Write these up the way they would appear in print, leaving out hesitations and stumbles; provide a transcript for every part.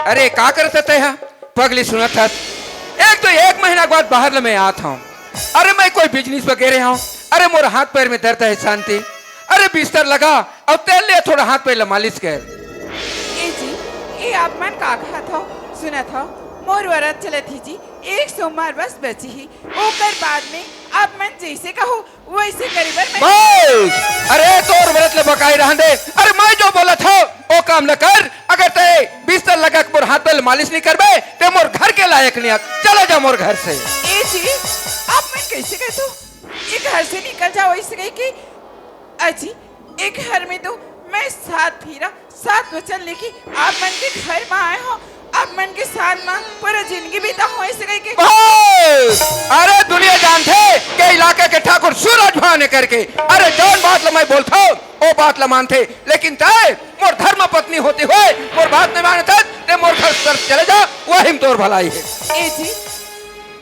अरे का करते थे पगली सुना था एक तो 1 महीना के बाद बाहर में आता हूँ। अरे मैं कोई बिजनेस वगैरह हूँ। अरे मोर हाथ पैर में दर्द है शांति। अरे बिस्तर लगा और तेल ले थोड़ा हाथ पैर मालिश कर। ए जी ये आप मन का कहा था सुना था मोर वरत चले थी जी 1 सोमवार बस बची ही ओकर बाद में आप मन जैसे कहो वैसे करीबर मैं अरे तोर व्रत ले बकाई रहन दे। अरे मैं जो बोला था वो काम न कर। अगर ते बिस्तर लगा के मोर हाथ पैर मालिश नहीं करबे ते मोर घर के लायक नहीं। चला जा मोर घर से। ए जी आप मन कैसे कह तो ये घर से निकल जाओ ऐसे कह के अजी एक घर में तो मैं 7 फेरा 7 वचन लिखी आप मन के घर में आए हो आप मन के साथ में पूरा जिंदगी बीता हो ऐसे कह के। अरे दुनिया जानते के इलाके के ठाकुर सूरज भाने करके। अरे जौन बात ला मैं बोलता हूँ वो बात ला मानते लेकिन तय मोर धर्म पत्नी होती हुए मोर बात नहीं मानता ते मोर घर पर चले जा वही तोर भलाई है। ए जी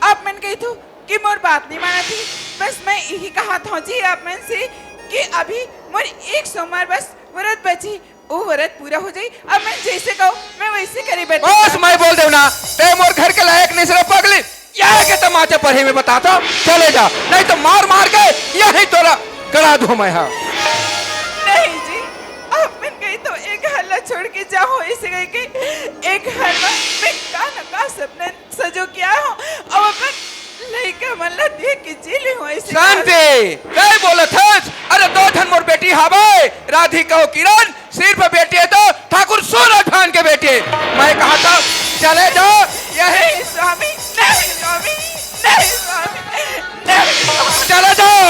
आप मन कही तो कि मोर बात नहीं माना थी बस मैं यही कहा था जी आप मन से कि अभी मोर 1 सोमवार बस व्रत बची वो व्रत पूरा हो जाए अब मैं जैसे कहूँ मैं वैसे करे बैठे। बस मैं बोल दे ना ते मोर घर के लायक नहीं सिर्फ पगली यह के तमाचे पढ़े में बताता चले जा नहीं तो मार मार के यही तोरा करा दूं मैं। हाँ नहीं जी आप मन कही तो एक हल्ला छोड़ के जाओ ऐसे कह के एक हल्ला मैं का सपने सजो किया हूँ अब अपन लड़का मल्ला देख के जेले हो ऐसे शांति क्या बोला था। अरे 2 ठन मोर बेटी हवे राधिका और किरण सिर्फ बेटी है तो ठाकुर सूरज भान के बेटे। मैं कहा था चले जाओ यही स्वामी नहीं स्वामी नहीं स्वामी नहीं चले जाओ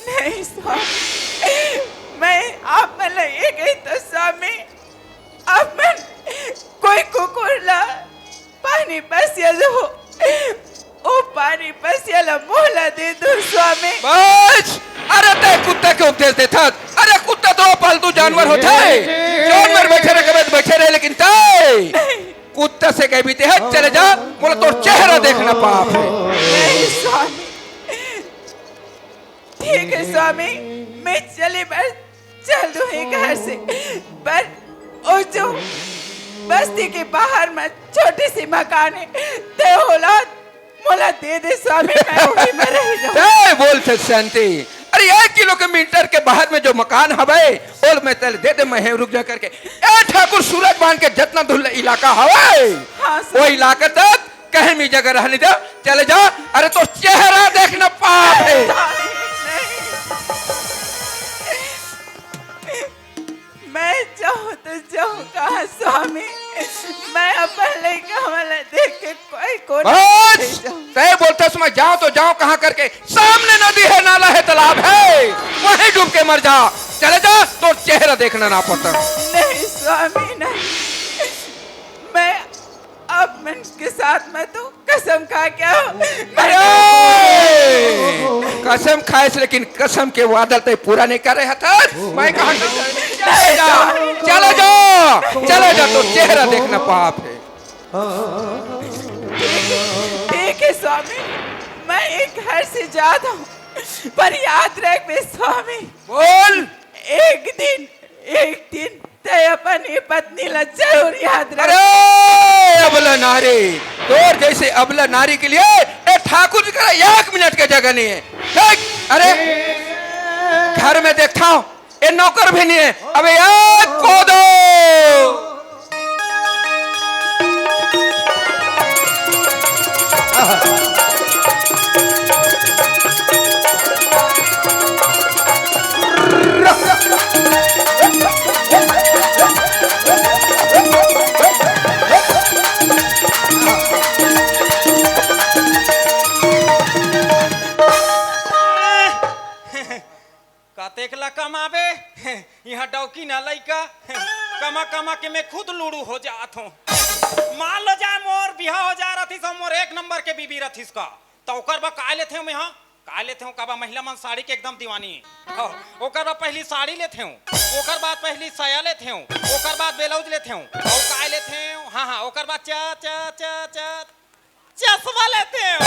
नहीं स्वामी मैं आप मन ये गई तो स्वामी आप मन कोई कुकुर ला पानी बस लो ओ पानी बस ला मोहला दे दो स्वामी बस। अरे ते कुत्ते के उपदेश दे था। अरे कुत्ता तो पालतू जानवर होता है जानवर बैठे रहे बैठे रहे लेकिन ते कुत्ते से कह बीते है चले जा बोला तो चेहरा देखना पाप है। नहीं स्वामी ठीक है स्वामी मैं चले बस चल दूं घर से पर ओ जो बस्ती के बाहर में छोटी सी मकान है ते औलाद मोला दे दे स्वामी मैं वही में रह जाऊं। बोल से शांति। अरे 1 किलोमीटर के बाहर में जो मकान हवे और मैं तल दे दे मैं रुक जा करके ए ठाकुर सूरज बांध के जितना धुल इलाका हवे हाँ, वो इलाका तक कहीं भी जगह रहने दे चले जा। अरे तो चेहरा देखना पाप है। मैं जाऊँ तो जाऊँ कहाँ स्वामी मैं अपन लड़का वाला देख के कोई तय बोलते समय जाओ तो जाओ कहाँ करके सामने नदी है नाला है तालाब है वहीं डूब के मर जा। चले जा तो चेहरा देखना ना पड़ता। नहीं स्वामी नहीं मैं अब मन के साथ में तो कसम खा क्या कसम खाए लेकिन कसम के वादा ते पूरा नहीं कर रहे था। मैं कहा चलो जा तो चेहरा देखना पाप है। ठीक है स्वामी मैं एक घर से जाता हूँ पर याद रख बे स्वामी बोल एक दिन ते अपनी पत्नी ला जरूर याद रख। अरे अबला नारी तोर जैसे अबला नारी के लिए ए ठाकुर जी का 1 मिनट के जगह नहीं है। देख अरे घर में देखता हूँ ये नौकर भी नहीं है। अबे यार कूदो कतेकला कमाबे यहाँ डौकी ना लइका कमा कमा के मैं खुद लूड़ू हो जात हूँ। मान लो जाए मोर बिहा हो जा रही मोर 1 नंबर के बीबी रथिस का तो ओकर बा का लेते हूँ यहाँ का लेते हूँ काबा महिला मन साड़ी के एकदम दीवानी है। ओकर बाद पहली साड़ी लेते हूँ ओकर बाद पहली साया लेते हूँ ओकर बाद ब्लाउज लेते हूँ और का लेते हूँ हाँ ओकर बाद चश्मा लेते हूँ।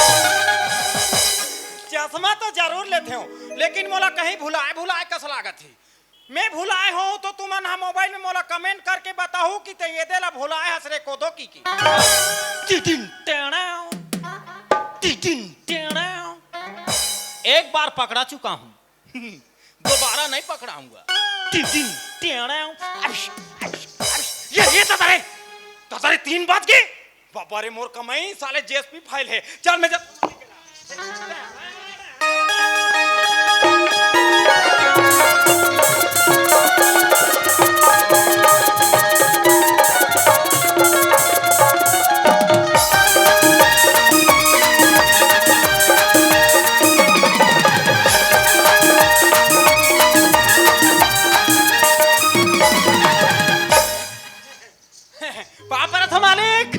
चश्मा तो जरूर लेते हूँ लेकिन मोला कहीं भुलाए कस लागत थी मैं भुलाए हूँ तो तुम ना मोबाइल में मोला कमेंट करके बताओ कि ते ये देला भुलाए हसरे कोदो की टिटिन टेणाओ, टिटिन टेणाओ। एक बार पकड़ा चुका हूँ, दोबारा नहीं पकड़ाऊंगा। टिटिन टेणाओ। ये ततारे 3 बात की बाबा रे मोर कमाई साले जेएसपी फाइल है। चल मैं पापा था मालिक।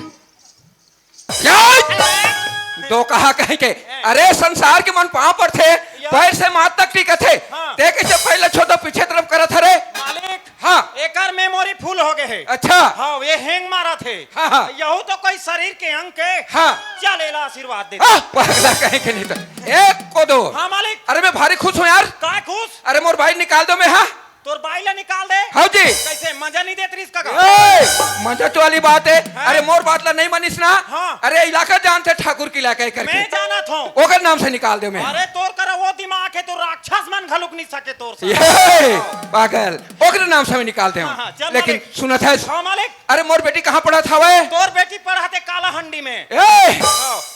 दो कहा कहीं के अरे संसार के मन पांव पर थे, पैर से माथ तक टिके थे। हाँ। देखे से पहले छोटो पीछे तरफ करत थे रे मालिक। हाँ एकर मेमोरी फुल हो गए है। अच्छा हाँ ये हैंग मारा थे। हाँ, हाँ। यहू तो कोई शरीर के अंग के हाँ चलेला आशीर्वाद दे। पगला कहीं के नहीं तो एक को दो। हाँ मालिक। अरे मैं भारी खुश हूँ यार। काय खुश? अरे मोर भाई निकाल दो मैं। हाँ तोर बाइला निकाल दे। हाँ जी। कैसे मजा नहीं देती इसका का? मजा तो वाली बात है। हाँ। अरे मोर बात ला नहीं मनीस ना। हाँ। अरे इलाका जानते ठाकुर की इलाका करके मैं जाना था। ओकर नाम से निकाल दो मैं। अरे तोर करा वो दिमाग है तो राक्षस मन घलुक नहीं सके तोर से। ये पागल ओकर नाम से मैं निकालते हाँ, हाँ, हूँ। चल लेकिन मालिक। सुना था हाँ मालिक। अरे मोर बेटी कहाँ पड़ा था वह? तोर बेटी पढ़ा थे काला हंडी में। ए!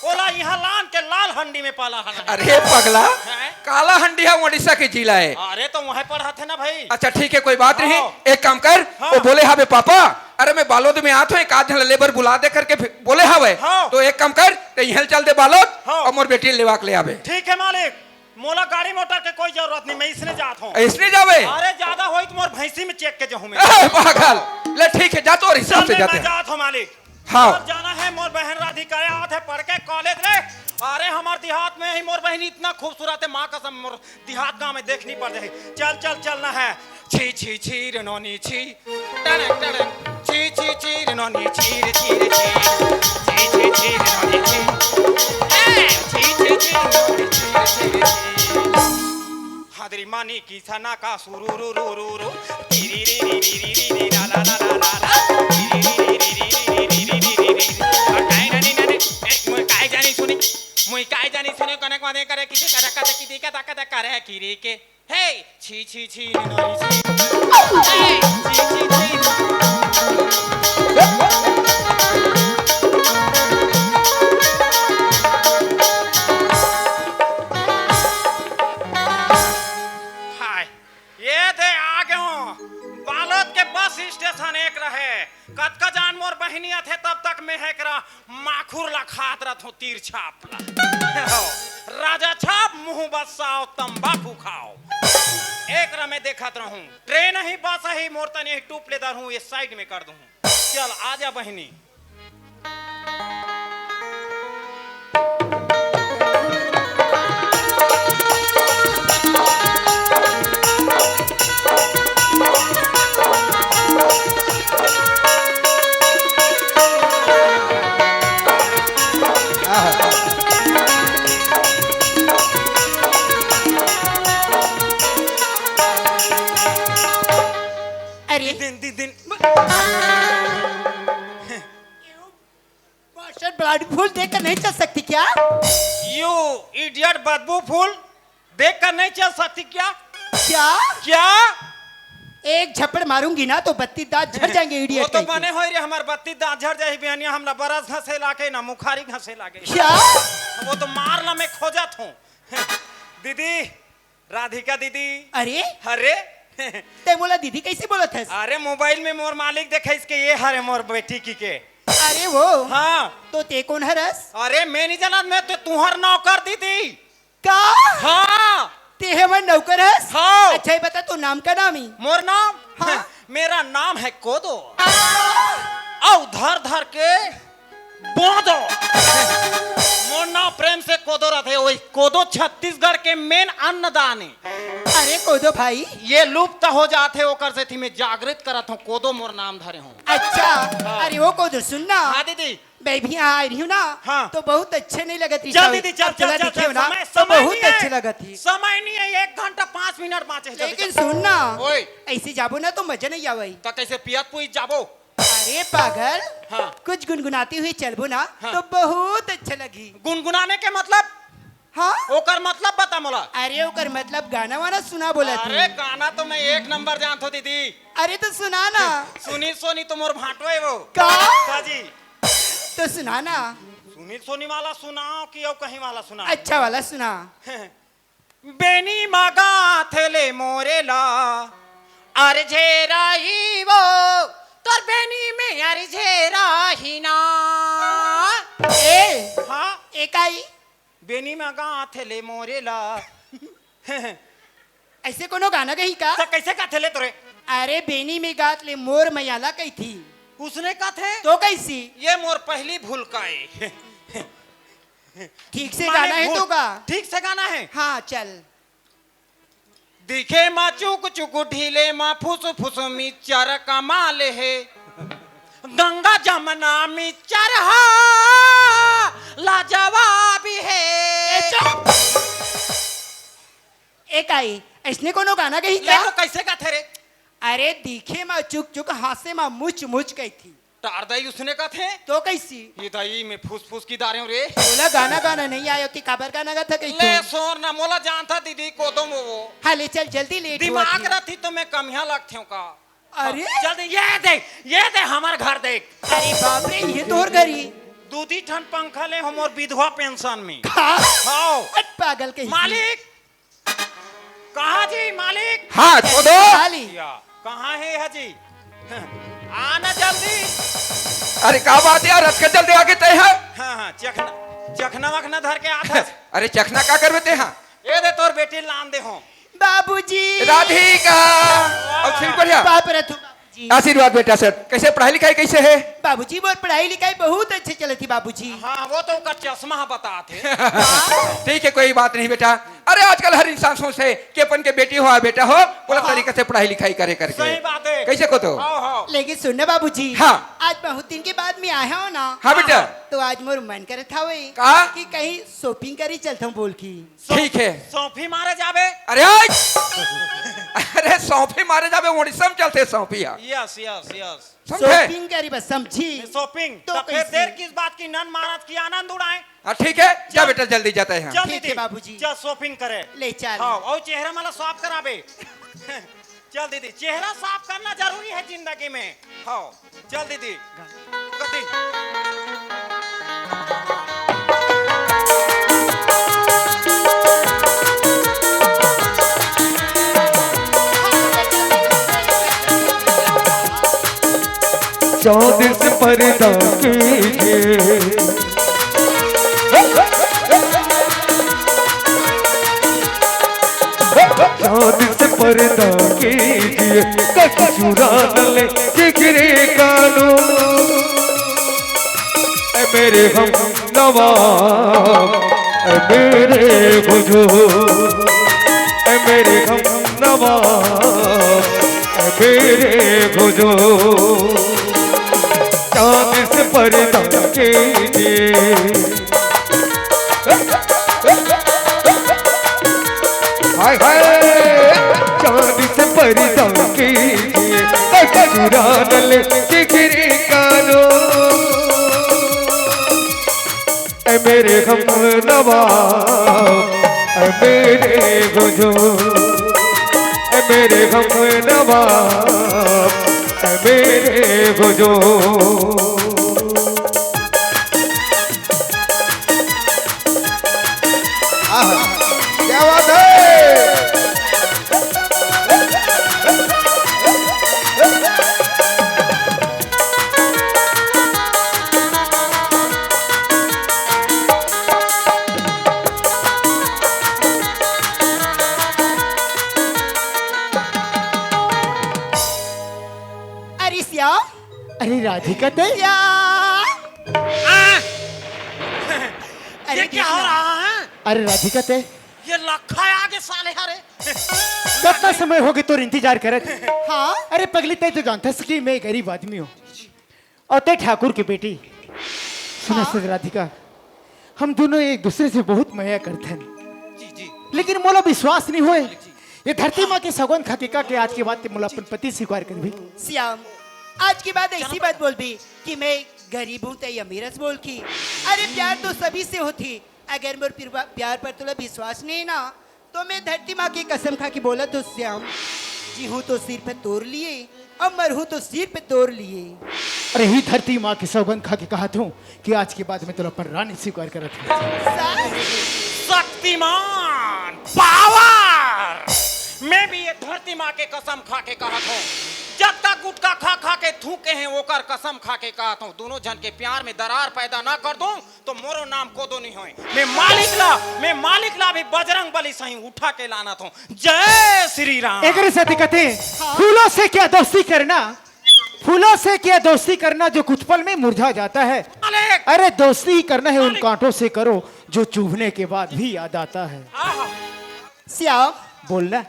ओला यहाँ लान के लाल हंडी में पाला है। अरे पगला हैं? काला हंडी है उड़ीसा के जिला है। अरे तो वहाँ पढ़ा थे ना भाई। अच्छा ठीक है कोई बात नहीं। हाँ। एक काम कर हाँ। वो बोले हाँ बे पापा अरे मैं बालोद में आता हूँ एक आध जन लेबर बुला दे करके बोले हाँ वे हाँ। तो एक काम कर तो यहाँ चल दे बालोद हाँ। और मोर बेटी लेवा के ले आवे। ठीक है मालिक। मोला गाड़ी मोटर के कोई जरूरत नहीं, मैं इसने जाता हूँ। इसने जावे? अरे ज्यादा होई तो मोर भैंसी में चेक के जाऊँ मैं। पागल ले ठीक है जा तो और हिसाब से जाते मैं हैं। जाता हूँ मालिक। हाँ। और जाना है मोर बहन राधिका आते है पढ़ के कॉलेज रे। अरे हमार देहात में ही मोर बहन इतना खूबसूरत है, माँ कसम मोर देहात गाँव में देखनी पड़ जाए। चल चलना है। छी छी छी रनोनी छी टड़क टड़क छी छी छी रनोनी छी रे छी रे छी छी छी रनोनी छी छी छी छी रनोनी छी रे छी हादरी मानी की सना का सुरू रू रू रू रू री री री री री री री ला ला ला ला ला री री री री री री री री री री और काय जानी सुने कने कने करे किसी का धक्का धक्की दी का धक्का धक्का रे किरी के हे छी छी छी नोनी छी छी छी छी हाय ये दे आ गए हो बालोद के बस स्टेशन एक रहे कत का जान मोर बहनिया थे तब तक मैं है करा माखुर ला खात रहा थो तीर छाप ला राजा छाप मुंह बसाओ तंबाकू खाओ एक रा मैं देखत रहूं ट्रेन ही बस ही मोर तने टूप लेदार हूं ये साइड में कर दूं चल आजा बहनी अरे दिन मास्टर ब्लड फूल देखकर नहीं चल सकती क्या? यू इडियट बदबू फूल देख कर नहीं चल सकती क्या क्या? क्या एक झपड़ मारूंगी ना तो 32 दांत झड़ जाएंगे वो इडियट तो कहीं के। बने हो रे हमार 32 दांत झड़ जाए बिहानिया हमला बरस घसे लाके ना मुखारी घसे लागे क्या? वो तो मार ला मैं खोजत हूँ दीदी राधिका दीदी अरे अरे ते बोला दीदी कैसे बोला था? अरे मोबाइल में मोर मालिक देखे इसके ये हरे मोर बेटी की के अरे वो हाँ तो ते कौन है रस? अरे मैं नहीं जाना मैं तो तुहर नौकर दीदी का? हाँ ते हमारे नौकर है? हाँ। अच्छा ही बता तो नाम का नाम ही? मोर नाम हाँ। मेरा नाम है कोदो औ धर धर के बोदो मोर नाम प्रेम से कोदो रखे वही कोदो छत्तीसगढ़ के मेन अन्नदान है अरे कोदो भाई ये लुप्त हो जाते ओकर से थी मैं जागृत करत हूँ कोदो मोर नाम धरे हूँ अच्छा। अरे वो कोदो सुनना हाँ दीदी मैं भी यहाँ आ रही हूँ ना हाँ। तो बहुत अच्छे नहीं लगा थी चल दीदी चल अब थोड़ा चल चल दिखे हो चल ना समय तो समय बहुत नहीं है। अच्छे लगा थी समय नहीं है 1 घंटा 5 मिनट बाँचे लेकिन सुन ना ओए ऐसे जाबो ना तो मजा नहीं आवाई तो कैसे पियत पुई जाबो अरे पागल हाँ। कुछ गुनगुनाती हुई चलबो ना हाँ। तो बहुत अच्छा लगी गुनगुनाने के मतलब हाँ ओकर मतलब बता मोला अरे ओकर मतलब गाना वाना सुना बोला अरे थी गाना तो मैं 1 नंबर जानत हो दीदी अरे तो सुना ना सुनी सोनी तो मोर भाटो है वो का काजी तो सुना ना सुनी सोनी वाला सुनाओ कि और कहीं वाला सुनाओ अच्छा वाला सुना बेनी मगा थेले मोरेला अर्झे रही वो तोर बेनी में अर्झे रही ना ए हाँ एकाई बेनी मगा थेले मोरेला ऐसे कोनो गाना कही का तो कैसे का थेले तोरे अरे बेनी में गात ले मोर मैयाला कही थी उसने का थे तो कैसी ये मोर पहली भूल का है ठीक से माने गाना है भूल- तो का ठीक से गाना है हाँ चल दिखे मा चुक चुक ढीले मा फुस फुस मिचर कमाल है गंगा जमुना मिचर हा लाजवाब है एकाई ऐसने कोनो गाना कही ये का तो कैसे का थे रे अरे दिखे मा चुक चुक हासे मा मुच मुच कही थी तार दई उसने का थे तो कैसी ये दई में फुस फुस की दारे रे बोला गाना गाना नहीं आया थी काबर गाना गा था कही ले थी सोर ना मोला जानता दीदी को तो वो हाँ ले चल जल्दी लेट हुआ दिमाग थी। रखी तो मैं कमिया लगती हूँ का अरे जल्दी ये दे हमार घर देख अरे बाप रे ये तोर करी दूधी ठन पंखा ले हम और विधवा पेंशन में हाँ आओ पागल कही थी। मालिक कहा जी मालिक हाथ को दो खाली या कहाँ है हाजी आना जल्दी अरे क्या बात है यार रथ के जल्दी आगे तय है हाँ हाँ चखना चखना वखना धर के आता अरे चखना क्या करते हैं ये दे तोर बेटी लान दे हो बाबूजी राधिका अब सिर बढ़िया बाप रे तू बाबूजी आशीर्वाद बेटा सर कैसे पढ़ाई लिखाई कैसे है बाबूजी वो पढ़ाई लिखाई बहुत अच्छे चली थी बाबूजी हाँ वो तो का चश्मा बताते ठीक है कोई बात नहीं बेटा अरे आजकल हर इंसान सोचते है कि अपन के बेटी हो या बेटा हो पूरा तरीके से पढ़ाई लिखाई करे करके सही बात है कैसे को तो आओ आओ लेकिन सुनना बाबूजी हाँ। आज बहुत दिन के बाद मैं आया हूँ ना हाँ बेटा तो आज मोर मन करे था वही का? कि कहीं शॉपिंग करी चलता हूँ बोल की ठीक है सौंफी मारे जाबे अरे अरे सौंफी मारे जाबे उड़ीसा में चलते सौंफिया यस यस यस समझे शॉपिंग करी बस समझी शॉपिंग तो तो फिर कैसे? देर किस बात की नन महाराज की आनंद उड़ाए हाँ ठीक है जा बेटा जल्दी जाते हैं चल ठीक है दीदी बाबूजी। चल शॉपिंग करे ले चल हाँ और चेहरा मला साफ कराबे चल दीदी चेहरा साफ करना जरूरी है जिंदगी में हाँ चल दीदी गति चाँद से पर्दा कीजिए चाँद से पर्दा कीजिए कभी चुरा न ले जिगरे कानू ऐ मेरे हम नवाब ऐ मेरे बुझो ऐ मेरे हम नवाब ऐ मेरे बुझो चाँद से पर्दा कीजिए हाय हाय चाँद से पर्दा कीजिए चुरा न ले जिगरी कानो ऐ मेरे हम नवाब ऐ मेरे गुजो ऐ मेरे हम नवाब ऐ मेरे गुजो क्या बात है अरे श्याम अरे राधिका ते श्याम ये क्या हो रहा है अरे राधिका ते ये लखा है आगे साले हरे कितना समय हो गया तो इंतजार करे थे हाँ अरे पगली ते तो जानता कि मैं गरीब आदमी हूँ और ते ठाकुर की बेटी सुना सर राधिका, हम दोनों एक दूसरे से बहुत माया करते हैं, जी जी लेकिन मोला विश्वास नहीं होए। ये धरती माँ के सगोन खतिका के आज के बाद ते मोला अपन पति स्वीकार कर भी। श्याम, आज की बात ऐसी बात बोल भी कि मैं गरीब हूँ तो अमीरस बोल की। अरे प्यार तो सभी से होती, अगर मोर प्यार पर तुला विश्वास नहीं ना तो मैं धरती माँ की कसम खा के बोला तो श्याम, जी हूँ तो सिर पे तोड़ लिए, अब मर हूँ तो सिर पे तोड़ लिए। अरे ही धरती माँ की सौगंध खा के कहा हूँ कि आज के बाद मैं तुला अपन रानी स्वीकार करत हूँ। शक्तिमान पावर, मैं भी ये धरती माँ के कसम खा के कहत हूँ, जब तक गुटखा खा खा के थूके हैं ओकर कसम खा के कहत हूँ, दोनों जन के प्यार में दरार पैदा ना कर दूं तो मोरो नाम कोदो नहीं होए। मैं मालिक ला भी बजरंग बली सही उठा के लाना था। जय श्री राम। एक से कहते फूलों से क्या दोस्ती करना, फूलों से क्या दोस्ती करना जो कुछ पल में मुरझा जाता है। मालिक। अरे दोस्ती ही करना है उन कांटों से करो जो चुभने के बाद भी याद आता है। आहा, श्याम, बोलना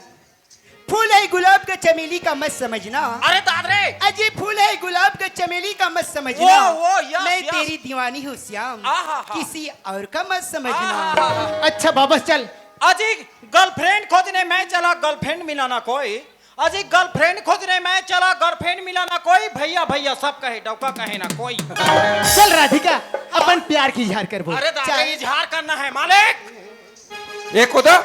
फूल है गुलाब का चमेली का मत समझना। अरे दादरे, अजय फूल है गुलाब का चमेली का मत समझना। वो, यस, मैं यस। तेरी दीवानी हूँ श्याम, आहा, किसी और का मत समझना। आहा। अच्छा बाबा चल। अजी गर्लफ्रेंड खोजने मैं चला, गर्लफ्रेंड मिलाना कोई। अजी गर्लफ्रेंड खोजने मैं चला, गर्लफ्रेंड मिलाना कोई। भैया भैया सब कहे, डौका कहे ना कोई। चल राधिका अपन प्यार की इजहार कर बोल। अरे दादा इजहार करना है मालिक। ये खुदा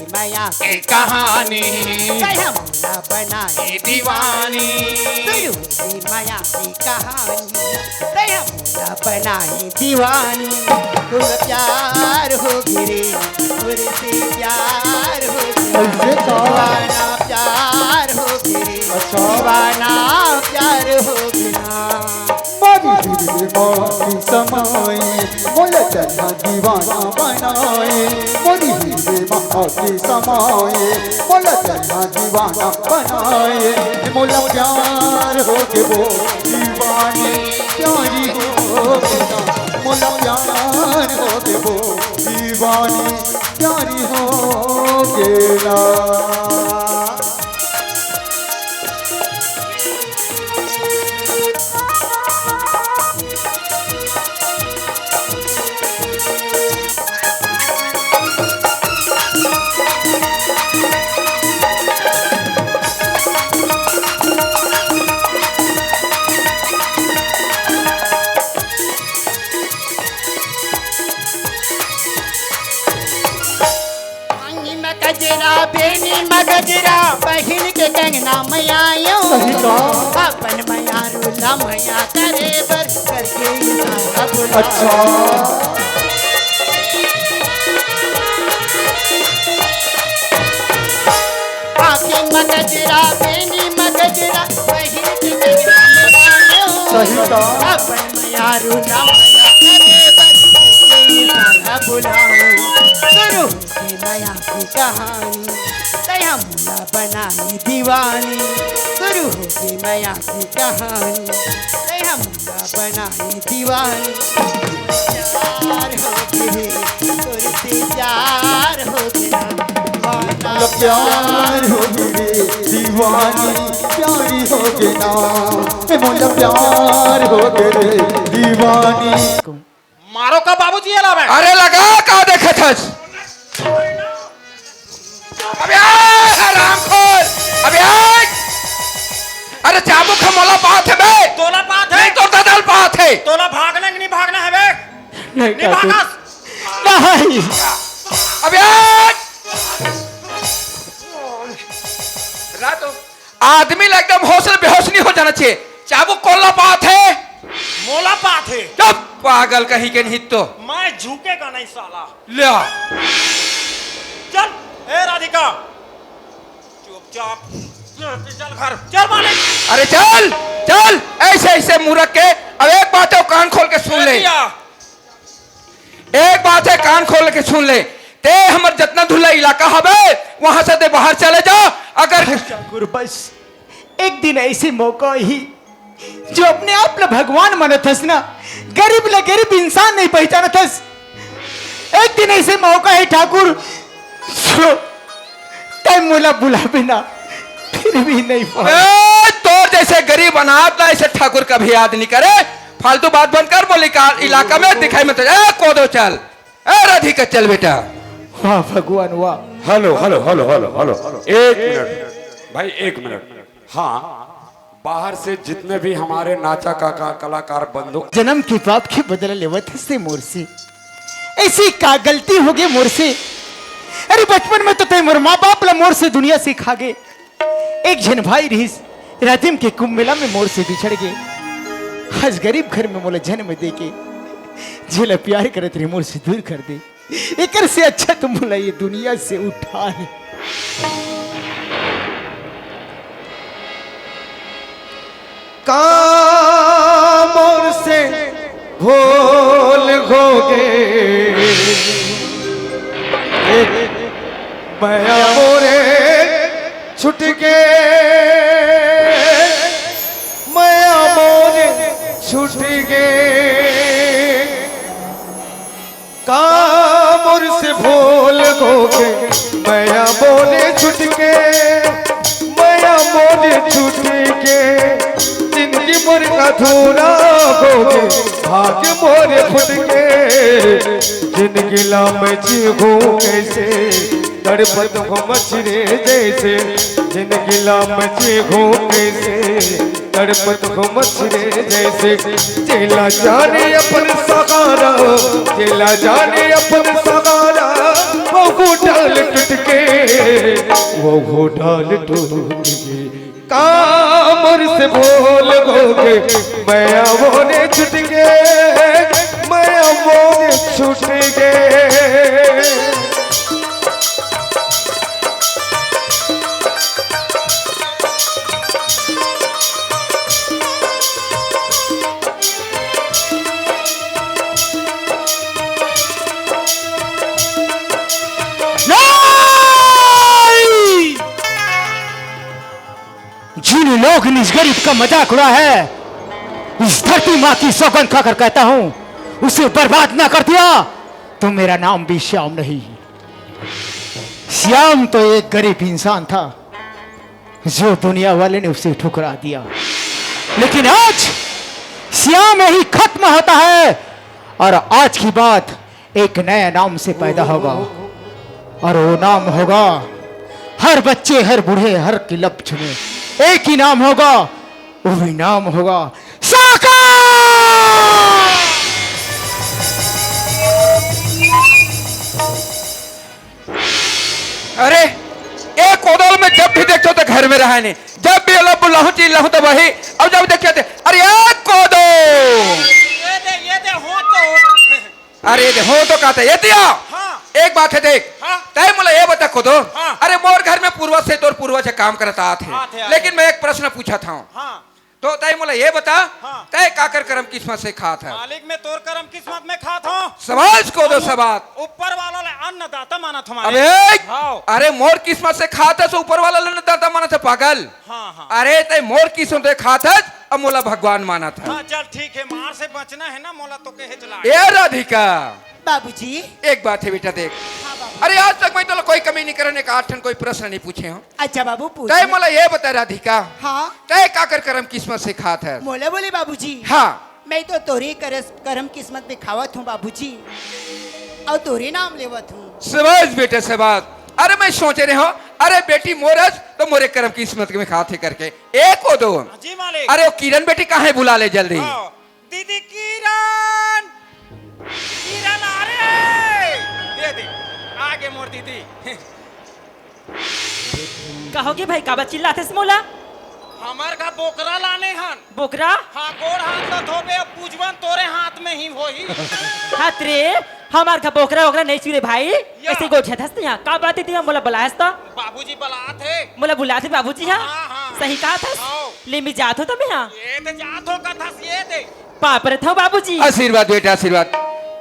माया की कहानी हमला बनाए दीवानी, शुरू माया की कहानी हमला बनाए दीवानी। तुम प्यार हो गिरे मुझसे प्यार हो गिरे, दीवाना प्यार हो गिरे, दीवाना प्यार हो गिरा। समाए मोला चन्ना दीवाना बनाए, मोरी हीरे माँ की समाए मोला चन्ना दीवाना बनाए। मोला प्यार हो के वो दीवानी प्यारी हो के ना, मोला प्यार हो के वो दीवानी प्यारी हो के ना। गजरा बेनी मगजरा बहिन के कंगना मैयायो, अपन मैया रूला मैया करे बर करके इशारा बुला। अच्छा आंखें मगजरा बेनी मगजरा बहिन के कंगना मैयायो, अपन मैया रूला मैया करे बर करके इशारा बुलाओ। शुरू की माया की कहानी हमला बनाई दीवानी, शुरू होगी माया की कहानी हमला बनाई दीवानी। प्यार हो गए तुरसे प्यार हो गया, प्यार हो गए दीवानी प्यारी हो गए ना, मोला प्यार हो गए दीवानी। मारो का बाबूजी अलावा। अरे लगा का देखे थस अबे हरामखोर, अबे अरे चाबुक है मोला पात है बे, तोला पात है नहीं तो ददल पात है। तोला भागने की नहीं भागना है बे, नहीं भागस नहीं अबे रातो आदमी एकदम होश बेहोश नहीं हो जाना चाहिए। चाबुक कोला पात है, मोला पात है। चुप पागल कहीं के नहीं तो मैं झुकेगा नहीं साला। ले चल ए राधिका चुपचाप चल घर चल मालिक। अरे चल चल, ऐसे ऐसे मूर्ख के। अब एक बात है, कान खोल के सुन ले, एक बात है, कान खोल के सुन ले। ते हमर जितना धुला इलाका हवे वहां से ते बाहर चले जा। अगर ठाकुर बस एक दिन ऐसे मौका ही जो अपने आप ला भगवान मानतस ना, गरीब ला गरीब इंसान नहीं पहचानतस। एक दिन ऐसे मौका है ठाकुर जो टाइम मोला बुलावे ना फिर भी नहीं पहुंच। तोर जैसे गरीब अनाथ ना ऐसे ठाकुर कभी याद नहीं करे। फालतू बात बंद कर, बोली इलाका में दिखाई मत। कोदो चल, राधिका चल बेटा। वाह भगवान वाह। Hello hello hello hello hello, एक मिनट भाई, एक मिनट। हाँ, बाहर से जितने भी हमारे नाचा का कलाकार बंधु, जन्म के पाप के बदला लेवत से मोर से ऐसी का गलती हो गई मोर से। अरे बचपन में तो ते मोर माँ बाप ला मोर से दुनिया से खा गए। एक जन भाई रहीस राजिम के कुंभ मेला में मोर से बिछड़ गए। आज गरीब घर में मोला जन्म दे के जेला प्यार करत रही मोर से दूर कर दे। एकर से अच्छा तुम मोला ये दुनिया से उठा ले। कामों से भूल होगे माया मोरे छुट के, माया मोरे छुट के, कामों से भूल होगे माया मोरे छुट के, माया मोरे छुट के, जिंदगी मोर अधूरा होगे भाग्य मोरे फुट के, जिंदगी लाम जीगो कैसे तड़पत हो मछरे जैसे, जिंदगी लाम जीगो कैसे तड़पत हो मछरे जैसे, चेला जाने अपन सगारा, चेला जाने अपन सगारा, वो घोटाल टूट के, वो घोटाल टूट के, कामर से बोल गोगे माया मोरे छूट गए, माया मोरे छूट गए। जिन लोग ने इस गरीब का मजाक उड़ा है, इस धरती माँ की सौगंध खाकर कहता हूं उसे बर्बाद ना कर दिया तो मेरा नाम भी श्याम नहीं। श्याम तो एक गरीब इंसान था जो दुनिया वाले ने उसे ठुकरा दिया, लेकिन आज श्याम ही खत्म होता है और आज की बात एक नया नाम से पैदा होगा और वो नाम होगा, हर बच्चे हर बूढ़े हर की लप्छ में एक ही नाम होगा, वो भी नाम होगा साका। अरे एक कोदल में जब भी देखते हो तो घर में रहा नहीं, जब भी अल्लाह बुल्लाहू चीज लाहू तो वही। अब जब देखते थे अरे एक कोदो, ये दे हो तो अरे दे हो तो कहते ये दिया। हाँ। एक बात है देख, हाँ। तय मुला ये बता कोदो। हाँ। अरे मोर घर में पूर्वज से तोर पूर्वज से काम करता आते, आते। लेकिन मैं एक प्रश्न पूछा था, हाँ तो तय मुला ये बता, हाँ। तय काकर कर्म किस्मत से खा था? मालिक में तोर करम किस्मत में खात हूँ। समाज को दो सबात। ऊपर वाला ले अन्नदाता माना तुम्हारे। अबे हाँ। अरे मोर किस्मत से खाता तो ऊपर वाला लेने दाता माना था पागल। हाँ हाँ अरे तय मोर किस्मत से खाता अब मोला भगवान माना था। हाँ चल ठीक है, मार से बचना है ना, मोला तो कहे चला। ए राधिका, बाबूजी। एक बात है बेटा देख, अरे आज तक मैं तो कोई कमी नहीं करने का आठन कोई प्रश्न नहीं पूछे हूँ। अच्छा बाबू पूछ। तय मोला ये बता राधिका, हाँ तय काकर कर्म किस्मत से खात है? मोला बोले बाबूजी। हाँ मैं तो तोरे करम किस्मत में खावत हूँ बाबूजी, और तोरे नाम लेवत हूँ। सबाज बेटे सबाज। अरे मैं सोच रहे हो, अरे बेटी मोरस तो मोरे कर्म किस्मत में खाते करके एक हो दो। जी मालिक। अरे वो किरण बेटी कहाँ है, बुला ले जल्दी। हाँ। दीदी किरण, किरण आ रे, दे दे आगे मोर दीदी। कहोगे भाई काबा चिल्लाते मोला? हमार का बोकरा लाने हन। बोकरा? हाँ गोड़ हाथ तो धोबे, अब पूजवन तोरे हाथ में ही होई। हाथ रे हमार का बोकरा वोकरा नहीं चुरे भाई ऐसे गोठा था यहाँ का बात थी मोला बुलाया था बाबूजी बुला थे मोला बुलाया थे बाबूजी हाँ हाँ। सही कहा था हाँ। ले मैं जात हो तब यहाँ ये तो जातो का था ये दे पाप रे था बाबूजी आशीर्वाद बेटा आशीर्वाद।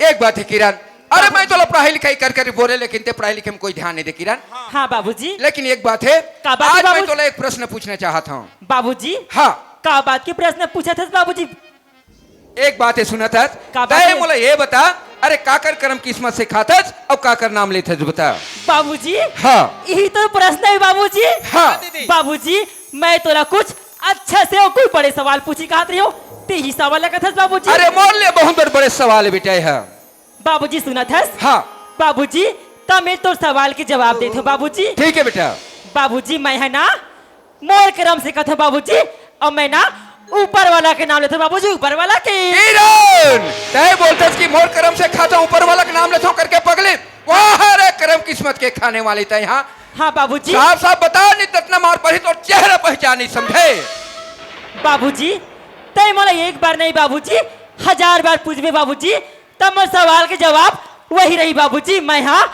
एक बात है किरण, अरे मैं तो पढ़ाई लिखाई कर कर बोले लेकिन ते पढ़ाई लिखाई में कोई ध्यान नहीं दे किरण। हाँ बाबूजी लेकिन एक बात है, का बात है आज मैं बाबूजी? तो एक प्रश्न पूछना चाहता हूँ। बाबूजी हाँ का बात की प्रश्न पूछा था बाबूजी एक बात है सुना था, का बात तय है? मोला ये बता, अरे काकर कर्म किस्मत से खातस और काकर नाम लेते बता। बाबूजी हाँ यही तो प्रश्न है बाबूजी हाँ बाबूजी मैं तोरा कुछ अच्छा से और कोई बड़े सवाल पूछी कहा रही हो ते ही सवाल का था बाबूजी अरे मोल ले बहुत बड़े बड़े सवाल है बेटा है। बाबूजी सुना था हाँ बाबूजी तब मैं तो सवाल के जवाब देते हो बाबूजी ठीक है बेटा। बाबूजी मैं है ना मोर करम से कथा बाबूजी और मैं ना ऊपर वाला के नाम लेते बाबूजी ऊपर वाला के किरण तय बोलते कि मोर कर्म से खाता ऊपर वाला का नाम लेता हूँ करके पगले वाह रे कर्म किस्मत के खाने वाले तय यहाँ हाँ बाबूजी साफ साफ बता नहीं ततना मार पड़ी तो चेहरा पहचान नहीं समझे। बाबूजी तय मोला एक बार नहीं बाबूजी 1000 बार पूछबे बाबूजी तब मोर सवाल के जवाब वही रही बाबूजी मैं हाँ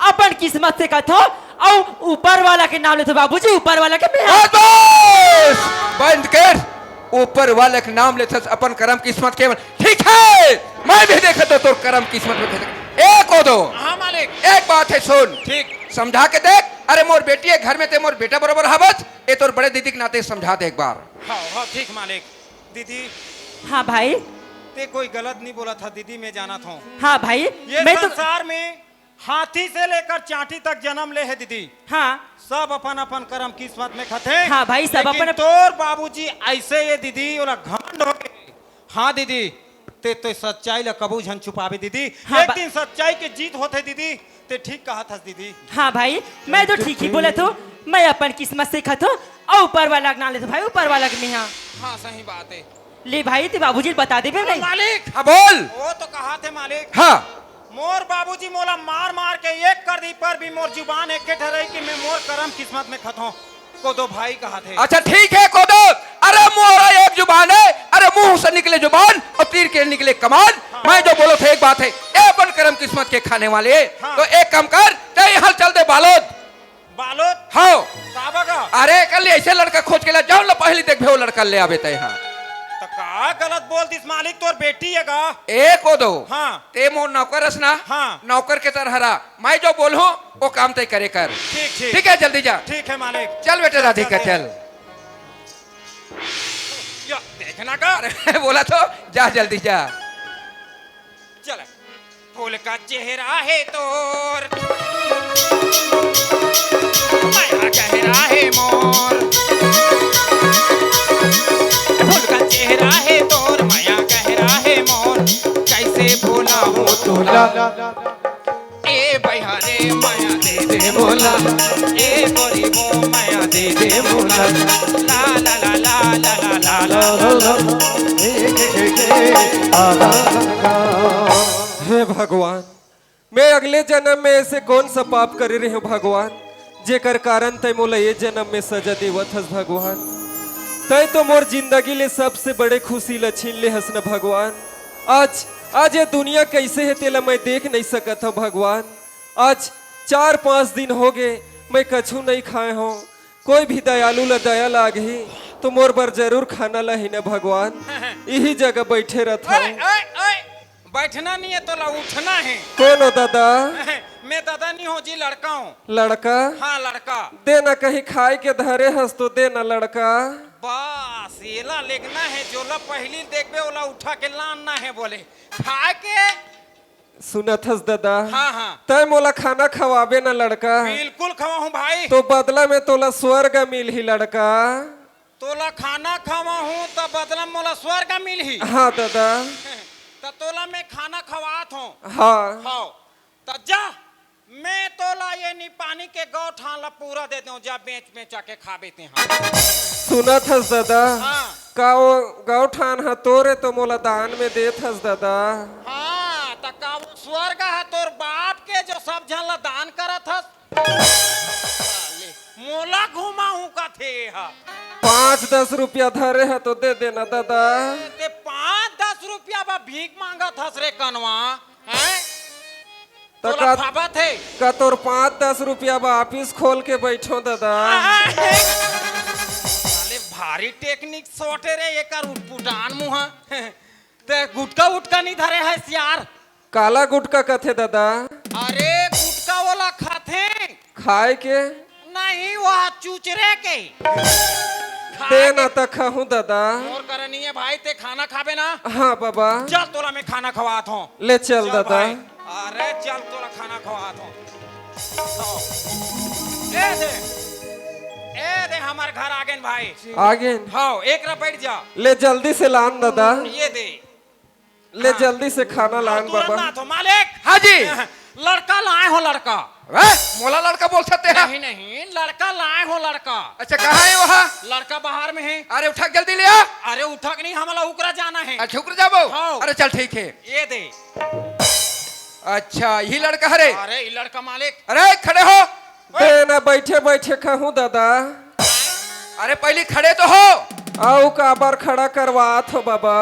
अपन किस्मत से कथो और ऊपर वाला के नाम लेते बाबूजी ऊपर वाला के मैं हाँ। बस बंद कर, ऊपर वाले का नाम लेते अपन कर्म किस्मत के। ठीक है मैं भी देखा तो तोर कर्म किस्मत में एक हो दो। हाँ मालिक एक बात है सुन, ठीक समझा के देख। अरे मोर बेटी है घर में ते मोर बेटा बरोबर हवत ये तोर बड़े दीदी के नाते समझा दे एक बार। हाँ हाँ ठीक मालिक। दीदी हाँ भाई ते कोई गलत नहीं बोला था दीदी, मैं जाना था हाँ भाई ये मैं तो संसार में हाथी से लेकर चांटी तक जन्म ले है दीदी, हाँ सब अपन अपन कर्म किस्मत में खते। हाँ भाई, सब लेकिन अपन- तोर बाबूजी ऐसे ये दीदी ओला घमंड हो गए। हाँ दीदी ते तो सच्चाई ला कबू झन छुपावे दीदी। हाँ, एक दिन सच्चाई के जीत होते दीदी, ते ठीक कहा था दीदी। हाँ भाई मैं तो ठीक ही बोला तो मैं अपन किस्मत से खतो और ऊपर वाला के नाम लेते भाई ऊपर वाला के मैं हाँ हाँ सही बात है ले भाई ते बाबूजी बता दे नहीं मालिक। हाँ बोल। वो तो कहा थे मालिक, हाँ मोर बाबूजी मोला मार मार के एक कर दी पर भी मोर जुबान एक के ठहराई कि मैं मोर कर्म किस्मत में खतो को दो भाई कहा थे। अच्छा ठीक है कोदो, अरे मोरा एक जुबान है, अरे मुंह से निकले जुबान और तीर के निकले कमान। हाँ। मैं जो बोलो थे एक बात है, ए अपन कर्म किस्मत के खाने वाले हाँ। तो एक काम कर ते हल चल दे बालोद। बालोद हाँ काबा का अरे कल ऐसे लड़का खोज के ला जाओ ला पहले देख वो लड़का ले आवे ते यहाँ तो का गलत बोल दिस मालिक, तोर बेटी है का। एक हो दो। हाँ ते मोर नौकर हस ना, हाँ। नौकर के तरह हरा मैं जो बोलूं वो काम तय करे कर। ठीक ठीक ठीक है जल्दी जा, ठीक है मालिक। चल बेटे राधिका चल। या देखना का अरे बोला तो जा जल्दी जा। चल फूल का चेहरा है तोर माया गहरा है मोर, फूल का चेहरा है तोर माया गहरा है मोर, कैसे भूला हो तोला ए भैया रे माया दे दे बोला, ए गोरी वो माया दे दे बोला, ला ला ला ला ला ला ला ला। हे भगवान, मैं अगले जन्म में ऐसे कौन सा पाप कर रही हूँ भगवान जेकर कारण तय मोला ये जन्म में सजा देवत हस भगवान। तय तो मोर जिंदगी ले सबसे बड़े खुशी ला छीन ले हस न भगवान। आज ये दुनिया कैसे है तेला मैं देख नहीं सकत हूँ भगवान। आज 4-5 दिन हो गए मैं कछु नहीं खाए हूँ। कोई भी दयालु ला दया लागी तो मोर बर जरूर खाना ला ही न भगवान। यही जगह बैठे रहता ओए, हूँ। ओए, ओए, बैठना नहीं है तो ला उठना है। कौन हो दादा? मैं दादा नहीं हूँ जी, लड़का हूँ। लड़का? हाँ लड़का। देना कहीं खाए के धरे हंस तो देना लड़का। बस येला लेगना है, जोला पहली देखबे ओला उठा के लाना है बोले खा के। सुनत हस दादा? हाँ हाँ तय मोला खाना खवाबे ना लड़का, बिल्कुल खवा हूँ भाई। तो बदला में तोला स्वर्ग मिल ही लड़का। तोला खाना खवा हूँ तो बदला में मोला स्वर्ग मिल ही। हाँ दादा। तो तोला मैं खाना खवात हूँ। हाँ हाँ तो जा मैं तोला ये नी पानी के गौ ठान ला पूरा दे दूं, जा बेच बेचा के खा बेते हैं। सुनत हस दादा? हाँ का वो गाँव ठान हा तोरे तो मोला दान में देत हस दादा। हाँ तो का वो स्वर्ग है तोर बाप के जो सब जन ला दान करत हस। मोला घुमा हूँ का थे हा। 5-10 रुपया धरे है तो दे देना दादा। ते 5-10 रुपया बा भीख मांगत हस रे कनवा हैं। तो तोला फाबा थे का तोर 5-10 रुपया वापिस खोल के बैठो दादा। साले भारी टेक्निक सोटे रे एकर उटपुटान मुहा ते गुटका उटका नहीं धरे है यार। काला गुटका कथे दादा। अरे गुटका वाला खाथे खाए के नहीं वह चूचरे के दे ना तो खाऊं दादा। और करनी है भाई ते खाना खाबे ना। हाँ बाबा चल तोला मैं खाना खवात हूँ। ले चल दादा। भाई। अरे चल तोला खाना खवात हूँ। ए दे हमारे घर आ गए भाई। आगे हाँ एक रहा बैठ जा। ले जल्दी से लान दादा। ये दे ले जल्दी से खाना लान तुरंत बाबा। ना तो मालिक। हाँ जी। लड़का लाए हो लड़का। वह मोला लड़का बोल सकते हैं? नहीं नहीं लड़का लाए हो लड़का। अच्छा कहाँ है वहाँ? लड़का बाहर में है। अरे उठा के जल्दी ले आ। अरे उठा के नहीं हमारा उकरा जाना है। अच्छा उतर जाओ। हाँ। अरे चल ठीक है। ये दे। अच्छा यही लड़का है रे? अरे ये लड़का मालिक। अरे खड़े हो। दे ना बैठे बैठे खाऊं दादा। अरे पहले खड़े तो हो। आओ काबर खड़ा करवात हो बाबा।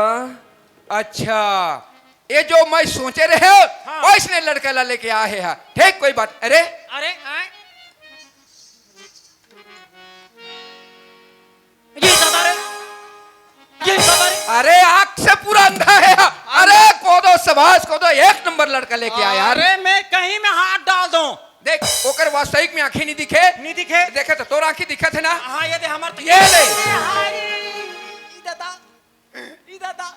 अच्छा ये जो मैं सोचे रहे हो हाँ। वैसने लड़का ला लेके आए हैं। ठीक कोई बात। अरे अरे ये दादा रे ये दादा रे। अरे आँख से पूरा अंधा है। अरे कोदो सबास कोदो एक नंबर लड़का लेके आया यार। अरे मैं कहीं में हाथ डाल दूं। देख ओकर वास्तविक में आंखें नहीं दिखे। नहीं दिखे। देखे तो तोर आंखें दिखा थे ना। हाँ ये दे हमार तो ये ले। ई दादा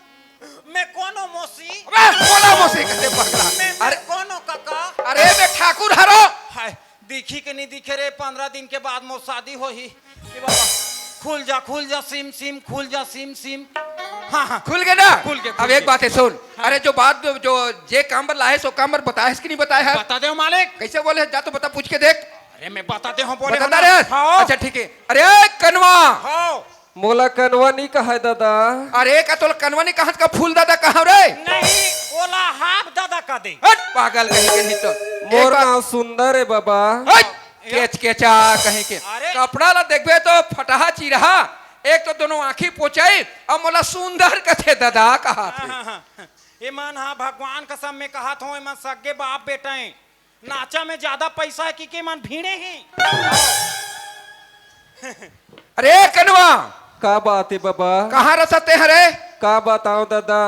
मैं कोनो मोसी। अबे बोला मोसे कहते पकड़ा। मैं अरे कोनो काका। अरे मैं ठाकुर हरो। हाय दिखी के नहीं दिखे रे 15 दिन के बाद मोर शादी हो ही। ए बाबा खुल जा सिम सिम खुल जा सिम सिम। हाँ हाँ खुल गए ना? खुल गए, अब एक बात है सुन। अरे जो बात जो जे कामर लाए सो कामर बताया है कि नहीं बताया है? बता दे मालिक। कैसे बोले जा तो बता पूछ के देख। अरे मैं बताते हूँ बोले बता रहे? अच्छा ठीक है। अरे कनवा। हाँ मोला कनवा नहीं कहा दादा। अरे का तो कनवा नहीं कहा का फूल दादा कहाँ रे? नहीं ओला हाफ दादा का दे। हट पागल कहीं के नहीं तो। मोर नाम सुंदर है बाबा। हट केच केचा कहीं के। अरे। कपड़ा ला देखबे तो फटाहा चिरहा। एक तो दोनों आंखी पोचाई और मोला सुंदर कथे दादा कहा थे। ये मन हाँ भगवान कसम में कहा था मन सगे बाप बेटा है। नाचा में ज्यादा पैसा है कि मन भीड़े हैं। अरे कनवा का बात है बाबा। कहाँ रसते हैं रे? का बताऊं दादा।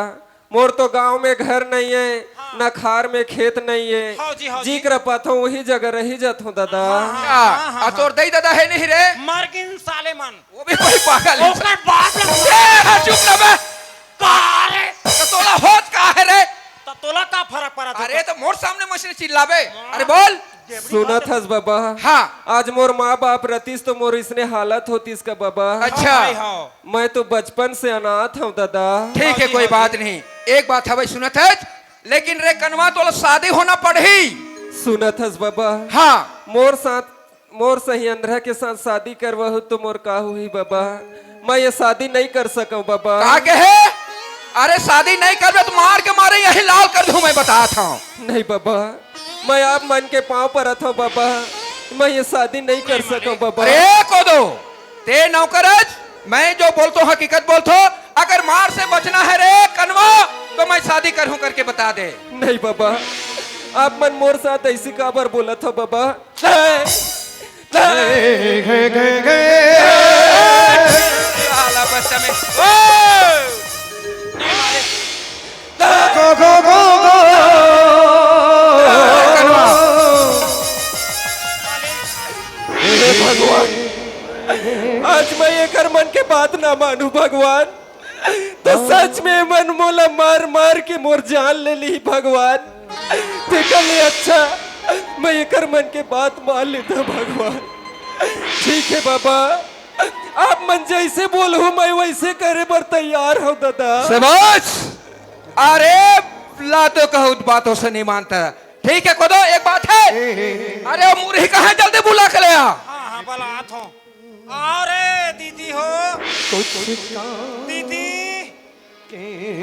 मोर तो गांव में घर नहीं है न खार में खेत नहीं है। हाँ जी। जी कर पाता हूँ वही जगह रही जाता हूँ दादा। क्या तोर दई दादा है नहीं रे? मरगिन साले मन वो भी कोई पागल है। ओकर बाप चुप ना बे। कारे तो तोला होत का है रे? तो तोला का फर्क पड़ा? अरे तो मोर सामने मशीन चिल्लाबे। अरे बोल। सुनत हस बाबा। हाँ। आज मोर माँ बाप रतीस तो मोर इसने हालत होती इसका बाबा। अच्छा मैं तो बचपन से अनाथ हूँ दादा। ठीक है कोई बात नहीं। एक बात है भाई सुनत है लेकिन रे कनवा तो शादी होना पड़ी। सुनत हस बाबा। हाँ मोर सही अंधरा के साथ शादी करवाहू तो मोर का हुई बाबा। मैं ये शादी नहीं कर सकूं बाबा। कहा के है? अरे शादी नहीं कर तो मार के मारे यही लाल कर दूं मैं बता था। नहीं बाबा मैं आप मन के पाँव पर रहा बाबा। मैं ये शादी नहीं कर सकूं बाबा। अरे को दो ते नौकरज मैं जो बोलतो हकीकत बोलतो। अगर मार से बचना है रे कनवा तो मैं शादी करूं करके बता दे। नहीं बाबा आप मन मोर साथ ऐसी काबर बोला था बाबा। आला बस में आज मैं ये कर मन के बात ना मानू भगवान तो सच में मन मोला मार मार के मोर जान ले ली भगवान। देखा ले अच्छा मैं ये कर मन के बात मान लेता भगवान। ठीक है बाबा आप मन जैसे बोलो मैं वैसे करे पर तैयार हूँ दादा। समझ। अरे ला तो कहूँ बातों से नहीं मानता। ठीक है कोदो एक बात है। अरे वो मुरही कहाँ है? जल्दी बुला के ले आ। हाँ भला हाथ हो। अरे दीदी हो दीदी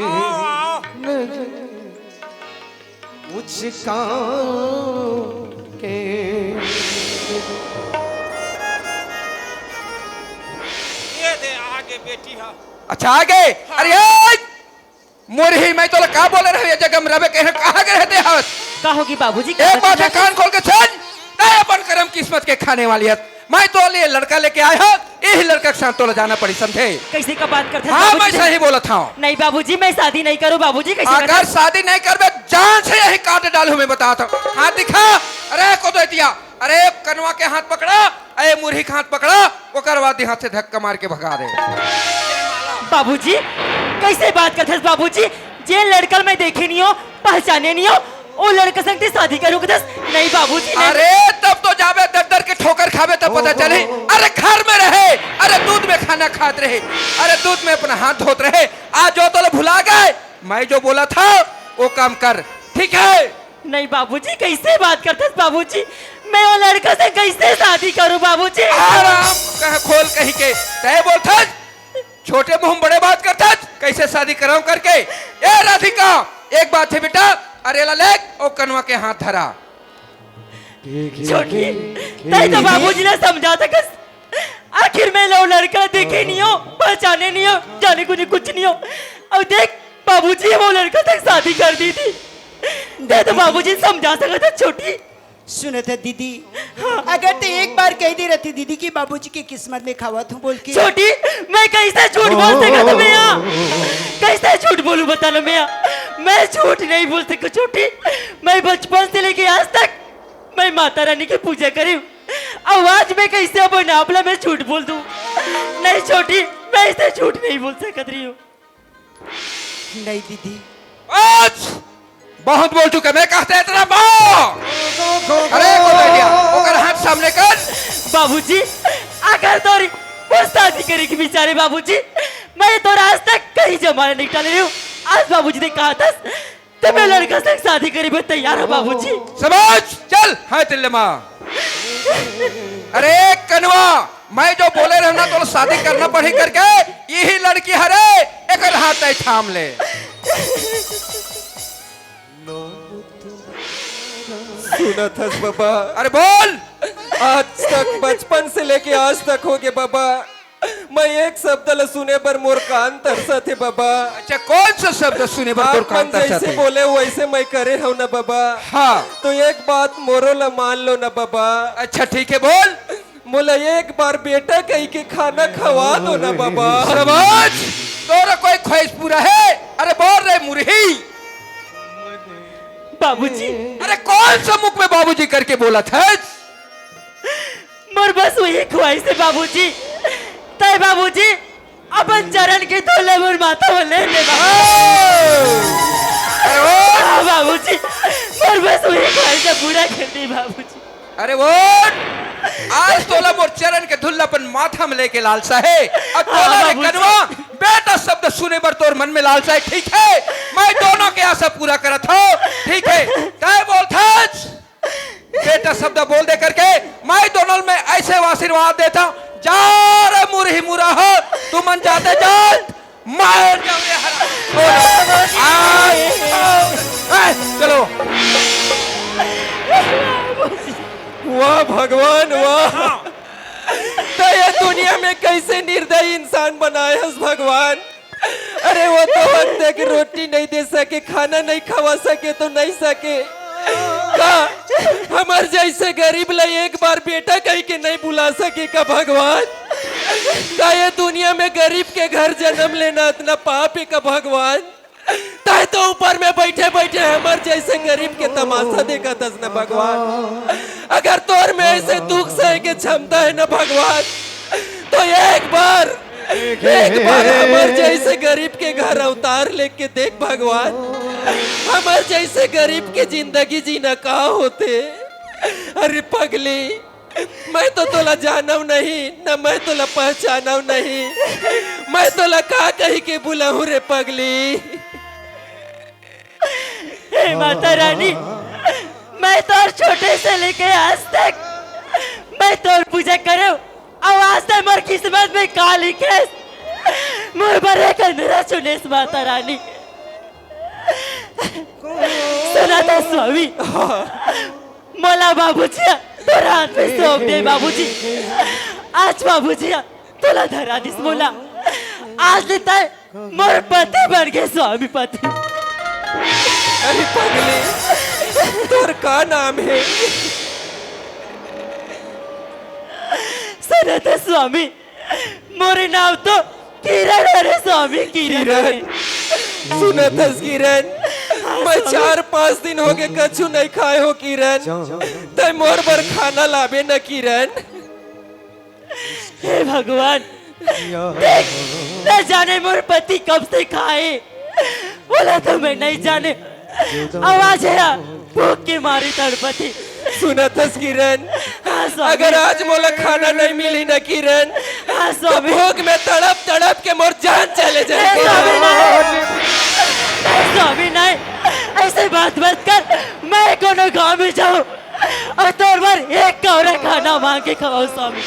आओ ये दे आगे बेटी हा। अच्छा आ गए। अरे मुरही मैं तो का बोले रहे जगह में रवे कहाँ के रहते हवस का होगी बाबूजी एक बात है कान खोल के सुन तय अपन कर्म किस्मत के खाने वाली है मैं तो लिए लड़का लेके आया हूँ यही लड़का के साथ तो ले जाना पड़ी समझे कैसे का बात करते हैं हाँ मैं बाबूजी? सही बोला था नहीं बाबूजी मैं शादी नहीं करूँ बाबूजी कैसे अगर करते? शादी नहीं करबे जान से यही काट डालू मैं बताता हूँ हाथ दिखा अरे को दे दिया अरे कनवा के हाथ पकड़ा अरे मुरही के हाथ पकड़ा ओकर बाद हाथ से धक्का मार के भगा दे बाबूजी कैसे बात करते हैं बाबूजी जे लड़का मैं देखे नहीं हो पहचाने नहीं हो वो लड़का संग शादी करूँ नहीं बाबूजी नहीं। अरे तब तो जावे दर दर के ठोकर खावे तब पता चले अरे घर में रहे अरे दूध में खाना खाते रहे अरे दूध में अपना हाथ धोते रहे आज जो तो भुला गए मैं जो बोला था वो काम कर ठीक है नहीं बाबूजी कैसे बात करते हैं बाबूजी मैं वो लड़का से कैसे शादी करूं बाबूजी आराम कह खोल कहीं के तय बोलता छोटे मुंह बड़े बात करता कैसे शादी कराऊं करके ए राधिका एक बात है बेटा अरे ललेक ओ कनवा के हाथ धरा छोटी नहीं तो बाबूजी ने समझा था कि आखिर मैं लो लड़का देखे नहीं हो पहचाने नहीं हो जाने कुछ नहीं हो अब देख बाबूजी वो लड़का तक शादी कर दी थी दे तो बाबूजी समझा सका था छोटी सुनो तो दीदी अगर तो एक बार कह दी रहती दीदी की बाबूजी की किस्मत में खावा तू बोल के छोटी मैं कैसे झूठ बोल सका था मैं कैसे झूठ बोलूं बता लो मैं झूठ नहीं बोल सका छोटी मैं बचपन से लेके आज तक मैं माता रानी की पूजा करी अब आज मैं कैसे अब नापला मैं झूठ बोल दूं नहीं छोटी मैं ऐसे झूठ नहीं बोल सकत रही हूँ नहीं दीदी आज बहुत बोल चुका मैं कहते इतना बा अरे को दे दिया ओकर हाथ सामने कर बाबूजी अगर तोरी वो शादी करे की बेचारे बाबूजी मैं तो आज तक कहीं जमाना नहीं डाल रही हूँ आज बाबूजी ने कहा था तो मैं लड़का से शादी करे में तैयार हूँ बाबूजी समझ चल हाँ तिल्लमा अरे कनवा मैं जो बोले रहना तो शादी करना पड़ी करके यही लड़की हरे एक हाथ थाम ले सुना था बाबा अरे बोल आज तक बचपन से लेके आज तक हो गए बाबा मैं एक शब्द ल सुने पर मोर कान तरसा थे बाबा अच्छा कौन सा शब्द सुने पर तोर कान तरसा जैसे थे बोले वैसे मैं करे हूँ ना बाबा हाँ तो एक बात मोरो ला मान लो ना बाबा अच्छा ठीक है बोल मोला एक बार बेटा कहीं के खाना खवा दो ना बाबा समझ तोरा कोई ख्वाहिश पूरा है अरे बोल रहे मुरही बाबूजी अरे कौन सा मुख में बाबूजी करके बोला था मोर बस वही ख्वाहिश है बाबूजी तय बाबूजी अपन चरण के तोले मोर माथा में ले ले बाबूजी मोर बस वही ख्वाहिश है पूरा कर दी बाबूजी अरे वो आज तोला मोर चरण के धुल्लापन माथा में लेके लालसा है अब तोला रे कनवा बेटा शब्द सुने पर तोर मन में लालसा है ठीक है मैं दोनों के आशा पूरा करत हूँ ठीक है तय बोल था बेटा शब्द बोल दे करके मैं दोनों में ऐसे आशीर्वाद देता हूँ जा रे मुरही मुरा हो तू मन जाते जात मार जाओ रे हरा चलो वाह भगवान वाह तो ये दुनिया में कैसे निर्दयी इंसान बनाए हैं भगवान अरे वो तो वक्त है कि रोटी नहीं दे सके खाना नहीं खवा सके तो नहीं सके का हमार जैसे गरीब ला एक बार बेटा कहीं के नहीं बुला सके का भगवान का ये दुनिया में गरीब के घर जन्म लेना इतना पाप है का भगवान ताए तो ऊपर में बैठे बैठे हमार जैसे गरीब के तमाशा देखा था ना भगवान अगर तोर में ऐसे दुख सहे के क्षमता है ना भगवान तो एक बार हमार जैसे गरीब के घर अवतार लेके देख भगवान हमार जैसे गरीब के जिंदगी जीना का होते अरे पगली मैं तो तोला जानव नहीं न मैं तोला पहचानव नहीं मैं तोला का कही के बुलाऊं रे पगली हे माता रानी मैं तो छोटे से लेके आज तक मैं तो पूजा करो आवाज से मोर किस्मत में का लिखे मोर बरे का मेरा सुनेस माता रानी सुना था स्वामी मोला बाबूजी तोरा हाथ में सौंप दे बाबूजी आज बाबूजी तोला धरा दिस मोला आज लेता है मोर पति बन गए स्वामी पति। अरे पगली तोर का नाम है? सुनत है स्वामी, मोरे नाम तो किरण है स्वामी, किरण। सुनत हस किरण, मैं 4-5 दिन हो गए कछु नहीं खाए हो किरण, तय मोर बर खाना लावे न किरण। हे भगवान, देख न जाने मोर पति कब से खाए, बोला तो मैं नहीं जाने। आवाज है भूख के मारी तड़पती। सुनत हस किरण, हाँ स्वामी, अगर आज मोला खाना नहीं मिली न किरण, हाँ तो स्वामी, भूख में तड़प तड़प के मोर जान चले हे जाए। स्वामी नहीं, नहीं स्वामी नहीं, ऐसे बात मत कर। मैं कोनो गांव में जाऊं और तोर बार एक कौरा खाना मांग के खवाऊं स्वामी।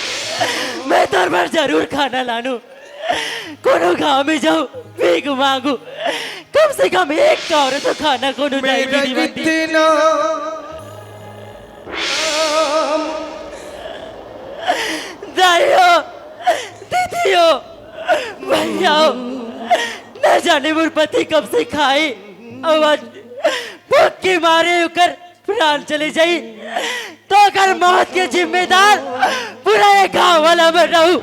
मैं तोर बार जरूर खाना लानू। कोनो गांव में जाऊं, भीख मांगू, कम से कम एक कौरा तो खाना कोनो जाएगी। दाइयो, दीदियो, भैयाओ, न जाने मोर पति कब से खाए, और भूख के मारे होकर प्राण चले जाई, तो अगर मौत के जिम्मेदार पूरा ये गांव वाला मैं रहूं।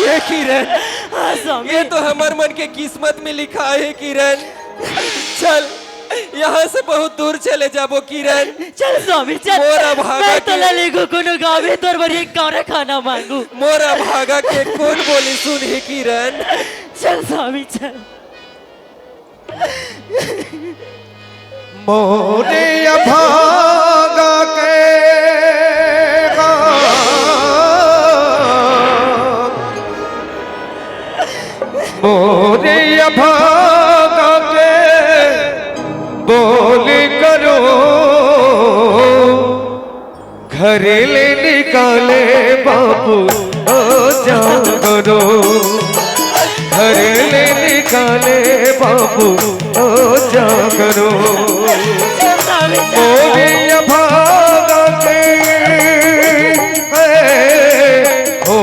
ये किरण, हाँ स्वामी, ये तो हमार मन के किस्मत में लिखा है किरण। चल यहाँ से बहुत दूर चले जाबो किरण। चल स्वामी चल, मोरा भागा मैं तो के- ललेगो कोनो गांव में तोर बार एक कौरा खाना मांगू। मोरा भागा के कौन बोली सुन है किरण। चल स्वामी चल। मोरे अभागा के मोरे अभागा के बोल करो, घर ले निकाले बाबू जागरो, घर ले निकाले बाबू जागरो। चल स्वामी चल। मोरे अभागा के हो,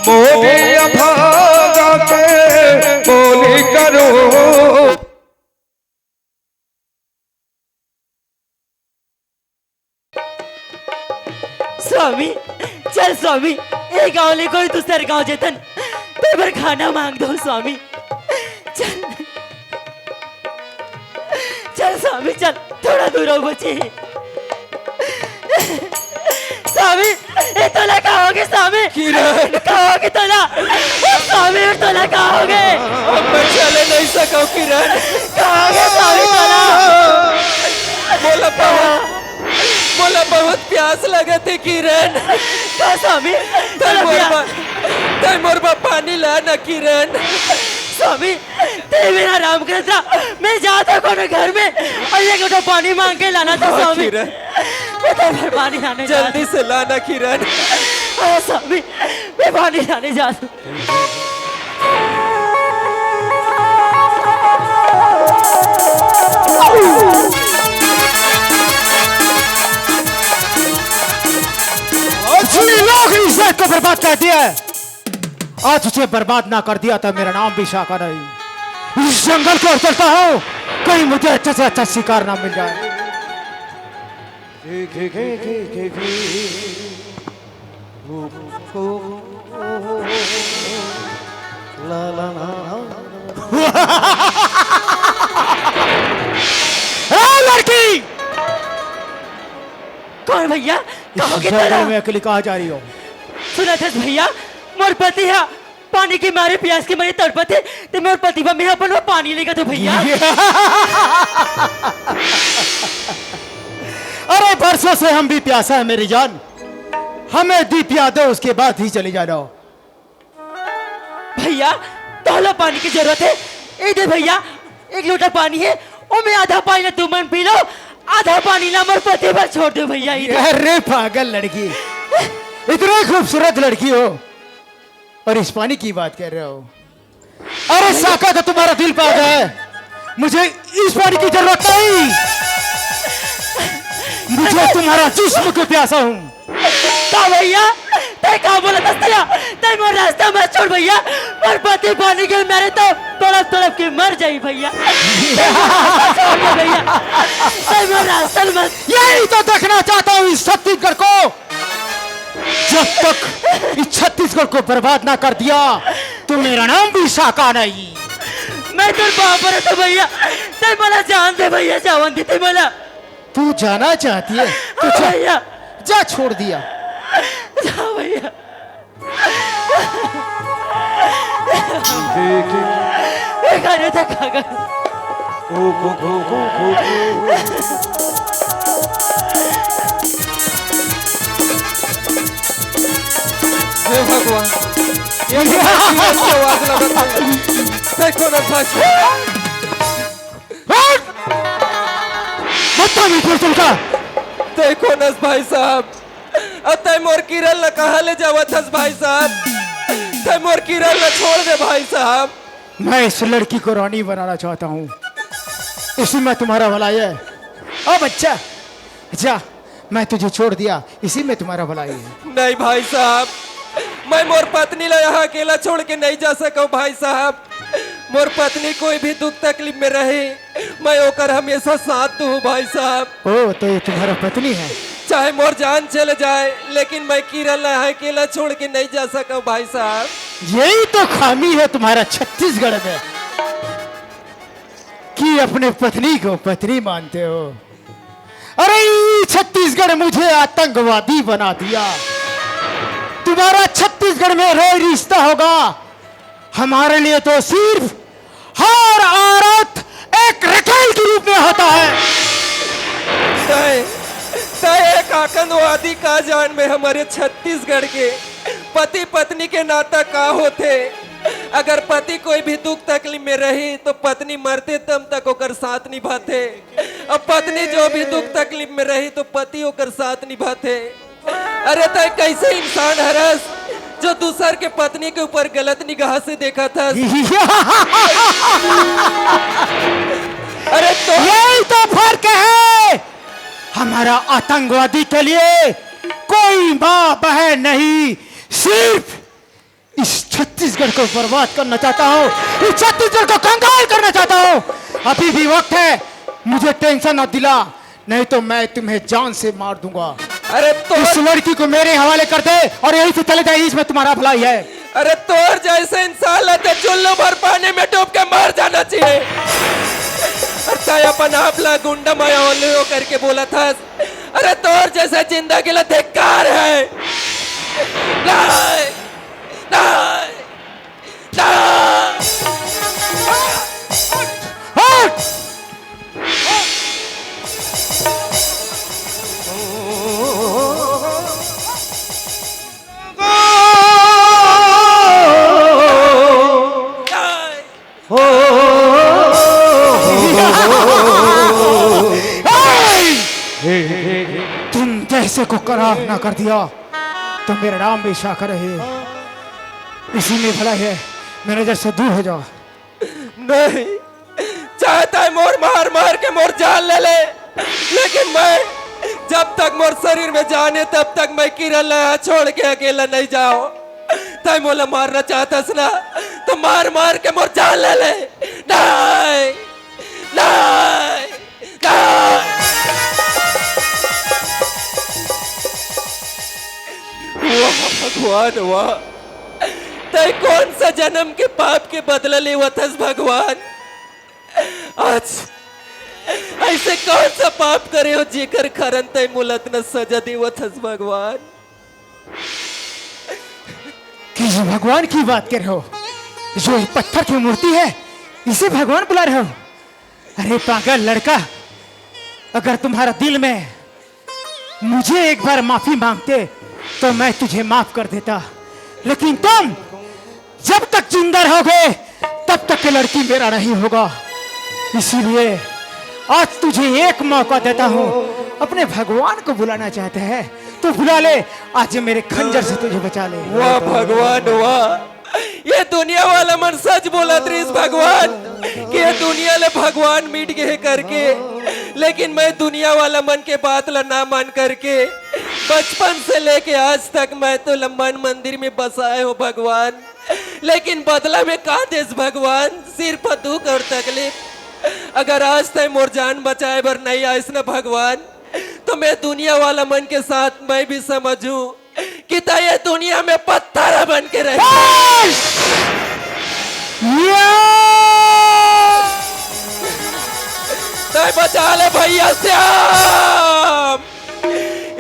मोरे अभागा के बोली करो। स्वामी चल स्वामी, एक गाँव ले कोई दूसरे गाँव जेतन तो बार खाना मांग दो स्वामी। चल चल स्वामी चल, थोड़ा दूर हो बचे। स्वामी ये तोला कहोगे स्वामी? किरण, कहोगे तोला? स्वामी और तोला कहोगे? अब मैं चले नहीं सका किरण। कहोगे स्वामी तोला? बोला बहुत प्यास लगे थे किरण। कहो स्वामी तोला तय मोरबा पानी ला न किरण। स्वामी ते मेरा राम कृष्णा, मैं जाता कोनो घर में और एक लोटा पानी मांग के लाना था स्वामी। किरण, मैं तो फिर पानी लाने जा जल्दी से ला न किरण। हाँ स्वामी, मैं पानी लाने जा रहा लोग इज्जत को बर्बाद कर दिया है। आज उसे बर्बाद ना कर दिया तो मेरा नाम भी शाखा नहीं। इस जंगल को चलता हूँ, कहीं मुझे अच्छे से अच्छा शिकार ना मिल जाए। लड़की कौन भैया? कहोगे जंगल तोला? में अकेली कहाँ जा रही हो? सुना था भैया, मोर पति है पानी के मारे प्यास के मारे तड़पते, तो मोर पति बा मेरा अपन पानी लेगा तो भैया। अरे बरसों से हम भी प्यासा है मेरी जान, हमें दी पिया दो, उसके बाद ही चली जाना। भैया तोला पानी की जरूरत है, ए दे भैया एक लोटा पानी है, ओ मैं आधा पानी ना तुम मन पी लो, आधा पानी ना मोर पति पर छोड़ दो भैया। अरे पागल लड़की, इतनी खूबसूरत लड़की हो और इस पानी की बात कर रहे हो? अरे साका तो तुम्हारा दिल पागल है, मुझे इस पानी की जरूरत नहीं, मुझे तुम्हारा जिस्म को प्यासा हूँ। ता भैया, ता तय कहाँ बोला दस्तया तय मोर रास्ता मत छोड़ भैया और पति पानी के मेरे तो तड़प तड़प के मर जाई भैया छोड़ दे भैया तय मोर रास्ता मत यही तो देखना चाहता हूँ इस छत्तीसगढ़ को। जब तक इस छत्तीसगढ़ को बर्बाद ना कर दिया तो मेरा नाम भी शाका नहीं। मैं तो बापर है तो भैया तय मला जान दे भैया जावन दे तय मला तू जाना चाहती है तो जा, भैया जा छोड़ दिया। जा भैया घरे तक आ गए हे भगवान ये की आवाज लगा देखो ना फांसी तुमका देखो ना भाई साहब अतः मोर किरण ल कहा ले जावत हस भाई साहब तय मोर किरण ल छोड़ दे भाई साहब। मैं इस लड़की को रानी बनाना चाहता हूँ, इसी में तुम्हारा भलाई है। ओ बच्चा जा, मैं तुझे छोड़ दिया, इसी में तुम्हारा भलाई है। नहीं भाई साहब मैं मोर पत्नी ला यहाँ अकेला छोड़ के नहीं जा सकूं भाई साहब। मोर पत्नी कोई भी दुख तकलीफ में रहे मैं ओकर हमेशा साथ दूं भाई साहब। ओ तो ये तुम्हारा पत्नी है? चाहे मोर जान चले जाए लेकिन मैं किरण ला यहाँ अकेला छोड़ के नहीं जा सकूं भाई साहब। यही तो खामी है तुम्हारा छत्तीसगढ़ में कि अपने पत्नी को पत्नी मानते हो। अरे छत्तीसगढ़ मुझे आतंकवादी बना दिया। तुम्हारा छत्तीसगढ़ में रोज रिश्ता होगा, हमारे लिए तो सिर्फ हर औरत एक रखेल के रूप में होता है। एक आतंकवादी का जान में हमारे छत्तीसगढ़ के पति पत्नी के नाता का होते। अगर पति कोई भी दुख तकलीफ में रही तो पत्नी मरते तब तक ओकर साथ निभाते, अब पत्नी जो भी दुख तकलीफ में रही तो पति ओकर साथ निभाते। अरे तय कैसे इंसान हरस जो दूसर के पत्नी के ऊपर गलत निगाह से देखा था। अरे तो यही तो फर्क है। हमारा आतंकवादी के लिए कोई माँ बहन नहीं, सिर्फ इस छत्तीसगढ़ को बर्बाद करना चाहता हूँ, इस छत्तीसगढ़ को कंगाल करना चाहता हूँ। अभी भी वक्त है, मुझे टेंशन न दिला, नहीं तो मैं तुम्हें जान से मार दूंगा। अरे तो इस लड़की को मेरे हवाले कर दे और यहीं से चले जाइए, इसमें तुम्हारा भलाई है। अरे तोर जैसे इंसान लते चुल्लू भर पानी में डूब के मर जाना चाहिए। अरे अपन आप ला गुंडा माया ओलियो करके बोला था। अरे तोर जैसे जिंदगी ला धिक्कार है। नहीं, नहीं, नहीं। तुम जैसे को करार ना कर दिया तो मेरा नाम भी शाखा रहे, इसी में भला है। मेरे नजर से दूर हो जाओ। नहीं चाहता है मोर मार मार के मोर जान ले ले, लेकिन मैं जब तक मोर शरीर में जान है तब तक मैं किरण ला छोड़ के अकेला नहीं जाओ। तय मोला मारना चाहता ना तो मार मार के मोर जान ले ले। नहीं, नहीं, नहीं। वाह भगवान वाह, तय कौन सा जन्म के पाप के बदला लेवतस भगवान। आज ऐसे कौन सा पाप करे हो जेकर कारण तय मुलत न सजा देवतस भगवान। किस भगवान की बात कर रहे हो? जो पत्थर की मूर्ति है इसे भगवान बुला रहे हो? अरे पागल लड़का, अगर तुम्हारा दिल में मुझे एक बार माफी मांगते तो मैं तुझे माफ कर देता, लेकिन तुम जब तक जिंदा रहोगे तब तक ये लड़की मेरा नहीं होगा। इसीलिए आज तुझे एक मौका देता हूँ, अपने भगवान को बुलाना चाहते हैं तो बुला ले, आज मेरे खंजर से तुझे बचा ले। वाह भगवान वाह, ये दुनिया वाला मन सच बोला त्रिस भगवान कि ये दुनिया ले भगवान मिट गए करके, लेकिन मैं दुनिया वाला मन के बात ला ना मान करके बचपन से लेके आज तक मैं तो लंबन मंदिर में बसाए हूँ भगवान, लेकिन बदला में का देश भगवान, सिर्फ दुख और तकलीफ। अगर आज तक मोर जान बचाए बर नहीं आइस न भगवान, तो मैं दुनिया वाला मन के साथ मैं भी समझूं कि ये दुनिया में पत्थर बन के रहे। तय बचा ले भैया श्याम,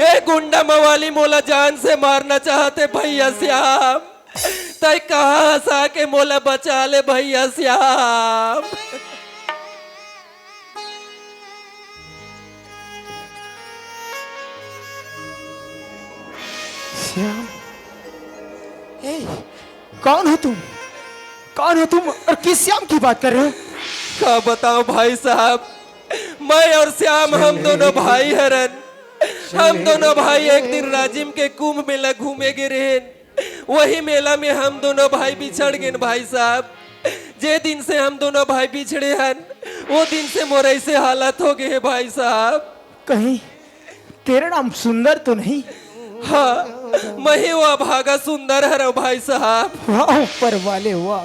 ये गुंडा मवाली मोला जान से मारना चाहते भैया श्याम, तय कहा हंसा के मोला बचा ले भैया श्याम। श्याम, ए, कौन हो तुम? कौन हो तुम और किस श्याम की बात कर रहे हो? क्या बताओ भाई साहब, मैं और श्याम हम दोनों भाई हरन। हम दोनों भाई एक दिन राजिम के कुंभ मेला घूमे गे रहे, वही मेला में हम दोनों भाई बिछड़ गए भाई साहब। जे दिन से हम दोनों भाई बिछड़े हन, वो दिन से मोर ऐसे हालत हो गए भाई साहब। कहीं तेरा नाम सुंदर तो नहीं? हाँ, मैं ही वो भागा सुंदर हर भाई साहब। वाह ऊपर वाले, हुआ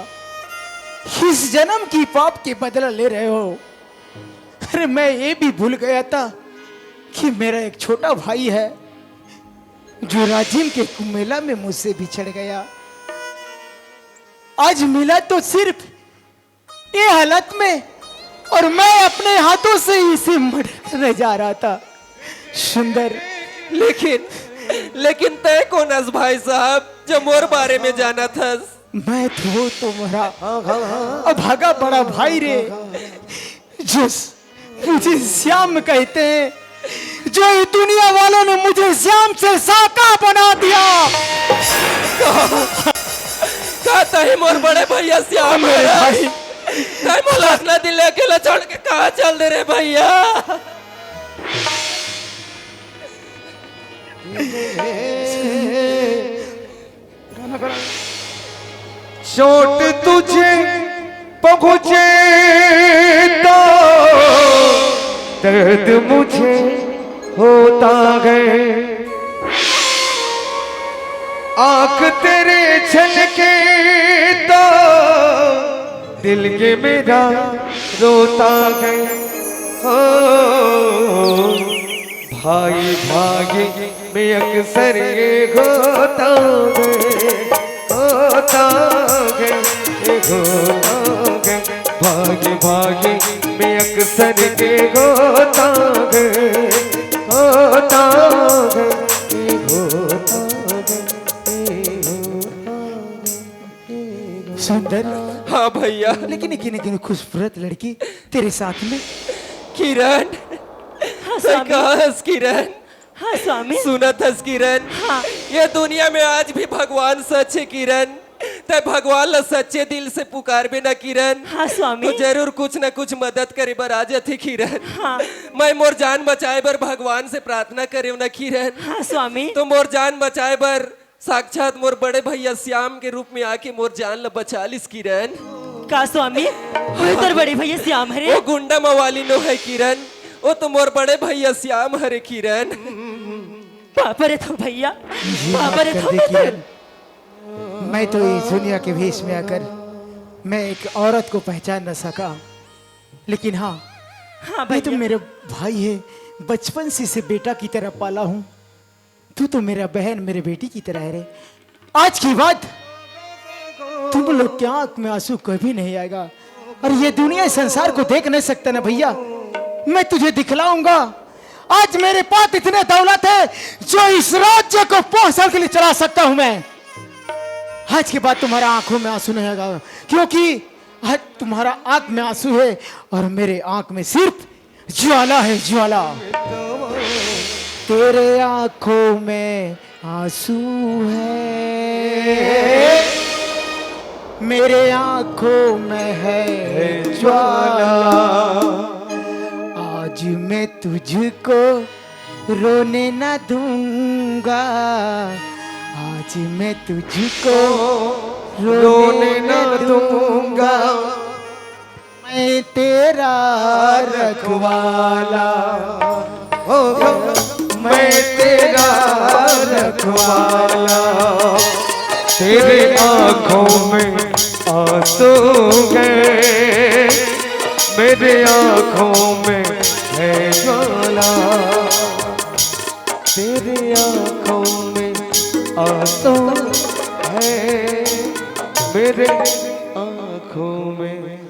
इस जन्म की पाप के बदला ले रहे हो। अरे मैं ये भी भूल गया था कि मेरा एक छोटा भाई है जो राजिम के मेला में मुझसे बिछड़ गया। आज मिला तो सिर्फ ये हालत में, और मैं अपने हाथों से इसे मर्डर करने जा रहा था। सुंदर, लेकिन तय कौन हस भाई साहब जो मोर बारे में जाना था? मैं तो तुम्हारा अभागा बड़ा भाई रे, जो मुझे श्याम कहते हैं, जो ये दुनिया वालों ने मुझे श्याम से साका बना दिया। कहता है मोर बड़े भैया श्याम है भाई, तय मोला अपना दिल अकेला छोड़ के कहाँ चल दे रे भैया? चोट तुझे पहुंचे तो दर्द मुझे होता है, आंख तेरे छलके तो दिल के मेरा रोता है। हो भाई भाई में अक्सर ये होता है, होता है, ये होता है, भाग्य भाग्य में अक्सर ये होता है, होता है, ये होता है, ये होता है। सुंदर, हाँ भैया। लेकिन खूबसूरत लड़की तेरे साथ में? किरण, हाँ स्वामी। कहाँ हस किरण? हाँ स्वामी। सुनत हस किरण, हाँ। ये दुनिया में आज भी भगवान सच है किरण। ते भगवान ला सच्चे दिल से पुकारबे ना किरण, हाँ स्वामी। तो जरूर कुछ न कुछ मदद करे बर आ जाती किरण। हाँ। मैं मोर जान बचाए बर भगवान से प्रार्थना करे ना किरण। हाँ स्वामी। तो मोर जान बचाए बर साक्षात मोर बड़े भैया श्याम के रूप में आके मोर जान ला बचा लिस किरण। का स्वामी? उधर बड़े भैया श्याम हरे। वो गुंडा मवाली नो है किरण, वो तो मोर बड़े भैया श्याम हरे किरण। पापा रे तो भैया, पापा रे तो किरण, मैं तो इस दुनिया के भेष में आकर मैं एक औरत को पहचान न सका, लेकिन हाँ, हाँ मैं तो भैया। मेरे भाई है, बचपन से इसे बेटा की तरह पाला हूँ। तू तो मेरा बहन, मेरे बेटी की तरह है रे। आज की बात तुम लोग के आंख में आंसू कभी नहीं आएगा, और ये दुनिया इस संसार को देख नहीं सकता ना भैया। मैं तुझे दिखलाऊंगा। आज मेरे पास इतने दौलत है जो इस राज्य को 5 साल के लिए चला सकता हूं मैं। आज के बाद तुम्हारा आंखों में आंसू नहीं आएगा, क्योंकि आज तुम्हारा आंख में आंसू है और मेरे आंख में सिर्फ ज्वाला है, ज्वाला। तेरे आंखों में आंसू है, मेरे आंखों में है ज्वाला। आज मैं तुझको रोने न दूंगा, आज मैं तुझको रोने न दूंगा। मैं तेरा रखवाला, मैं तेरा रखवाला, तेरे आंखों में आंसू गए, मेरे आंखों में है ज्वाला, तेरे आंखों में आंसू है, मेरे आंखों में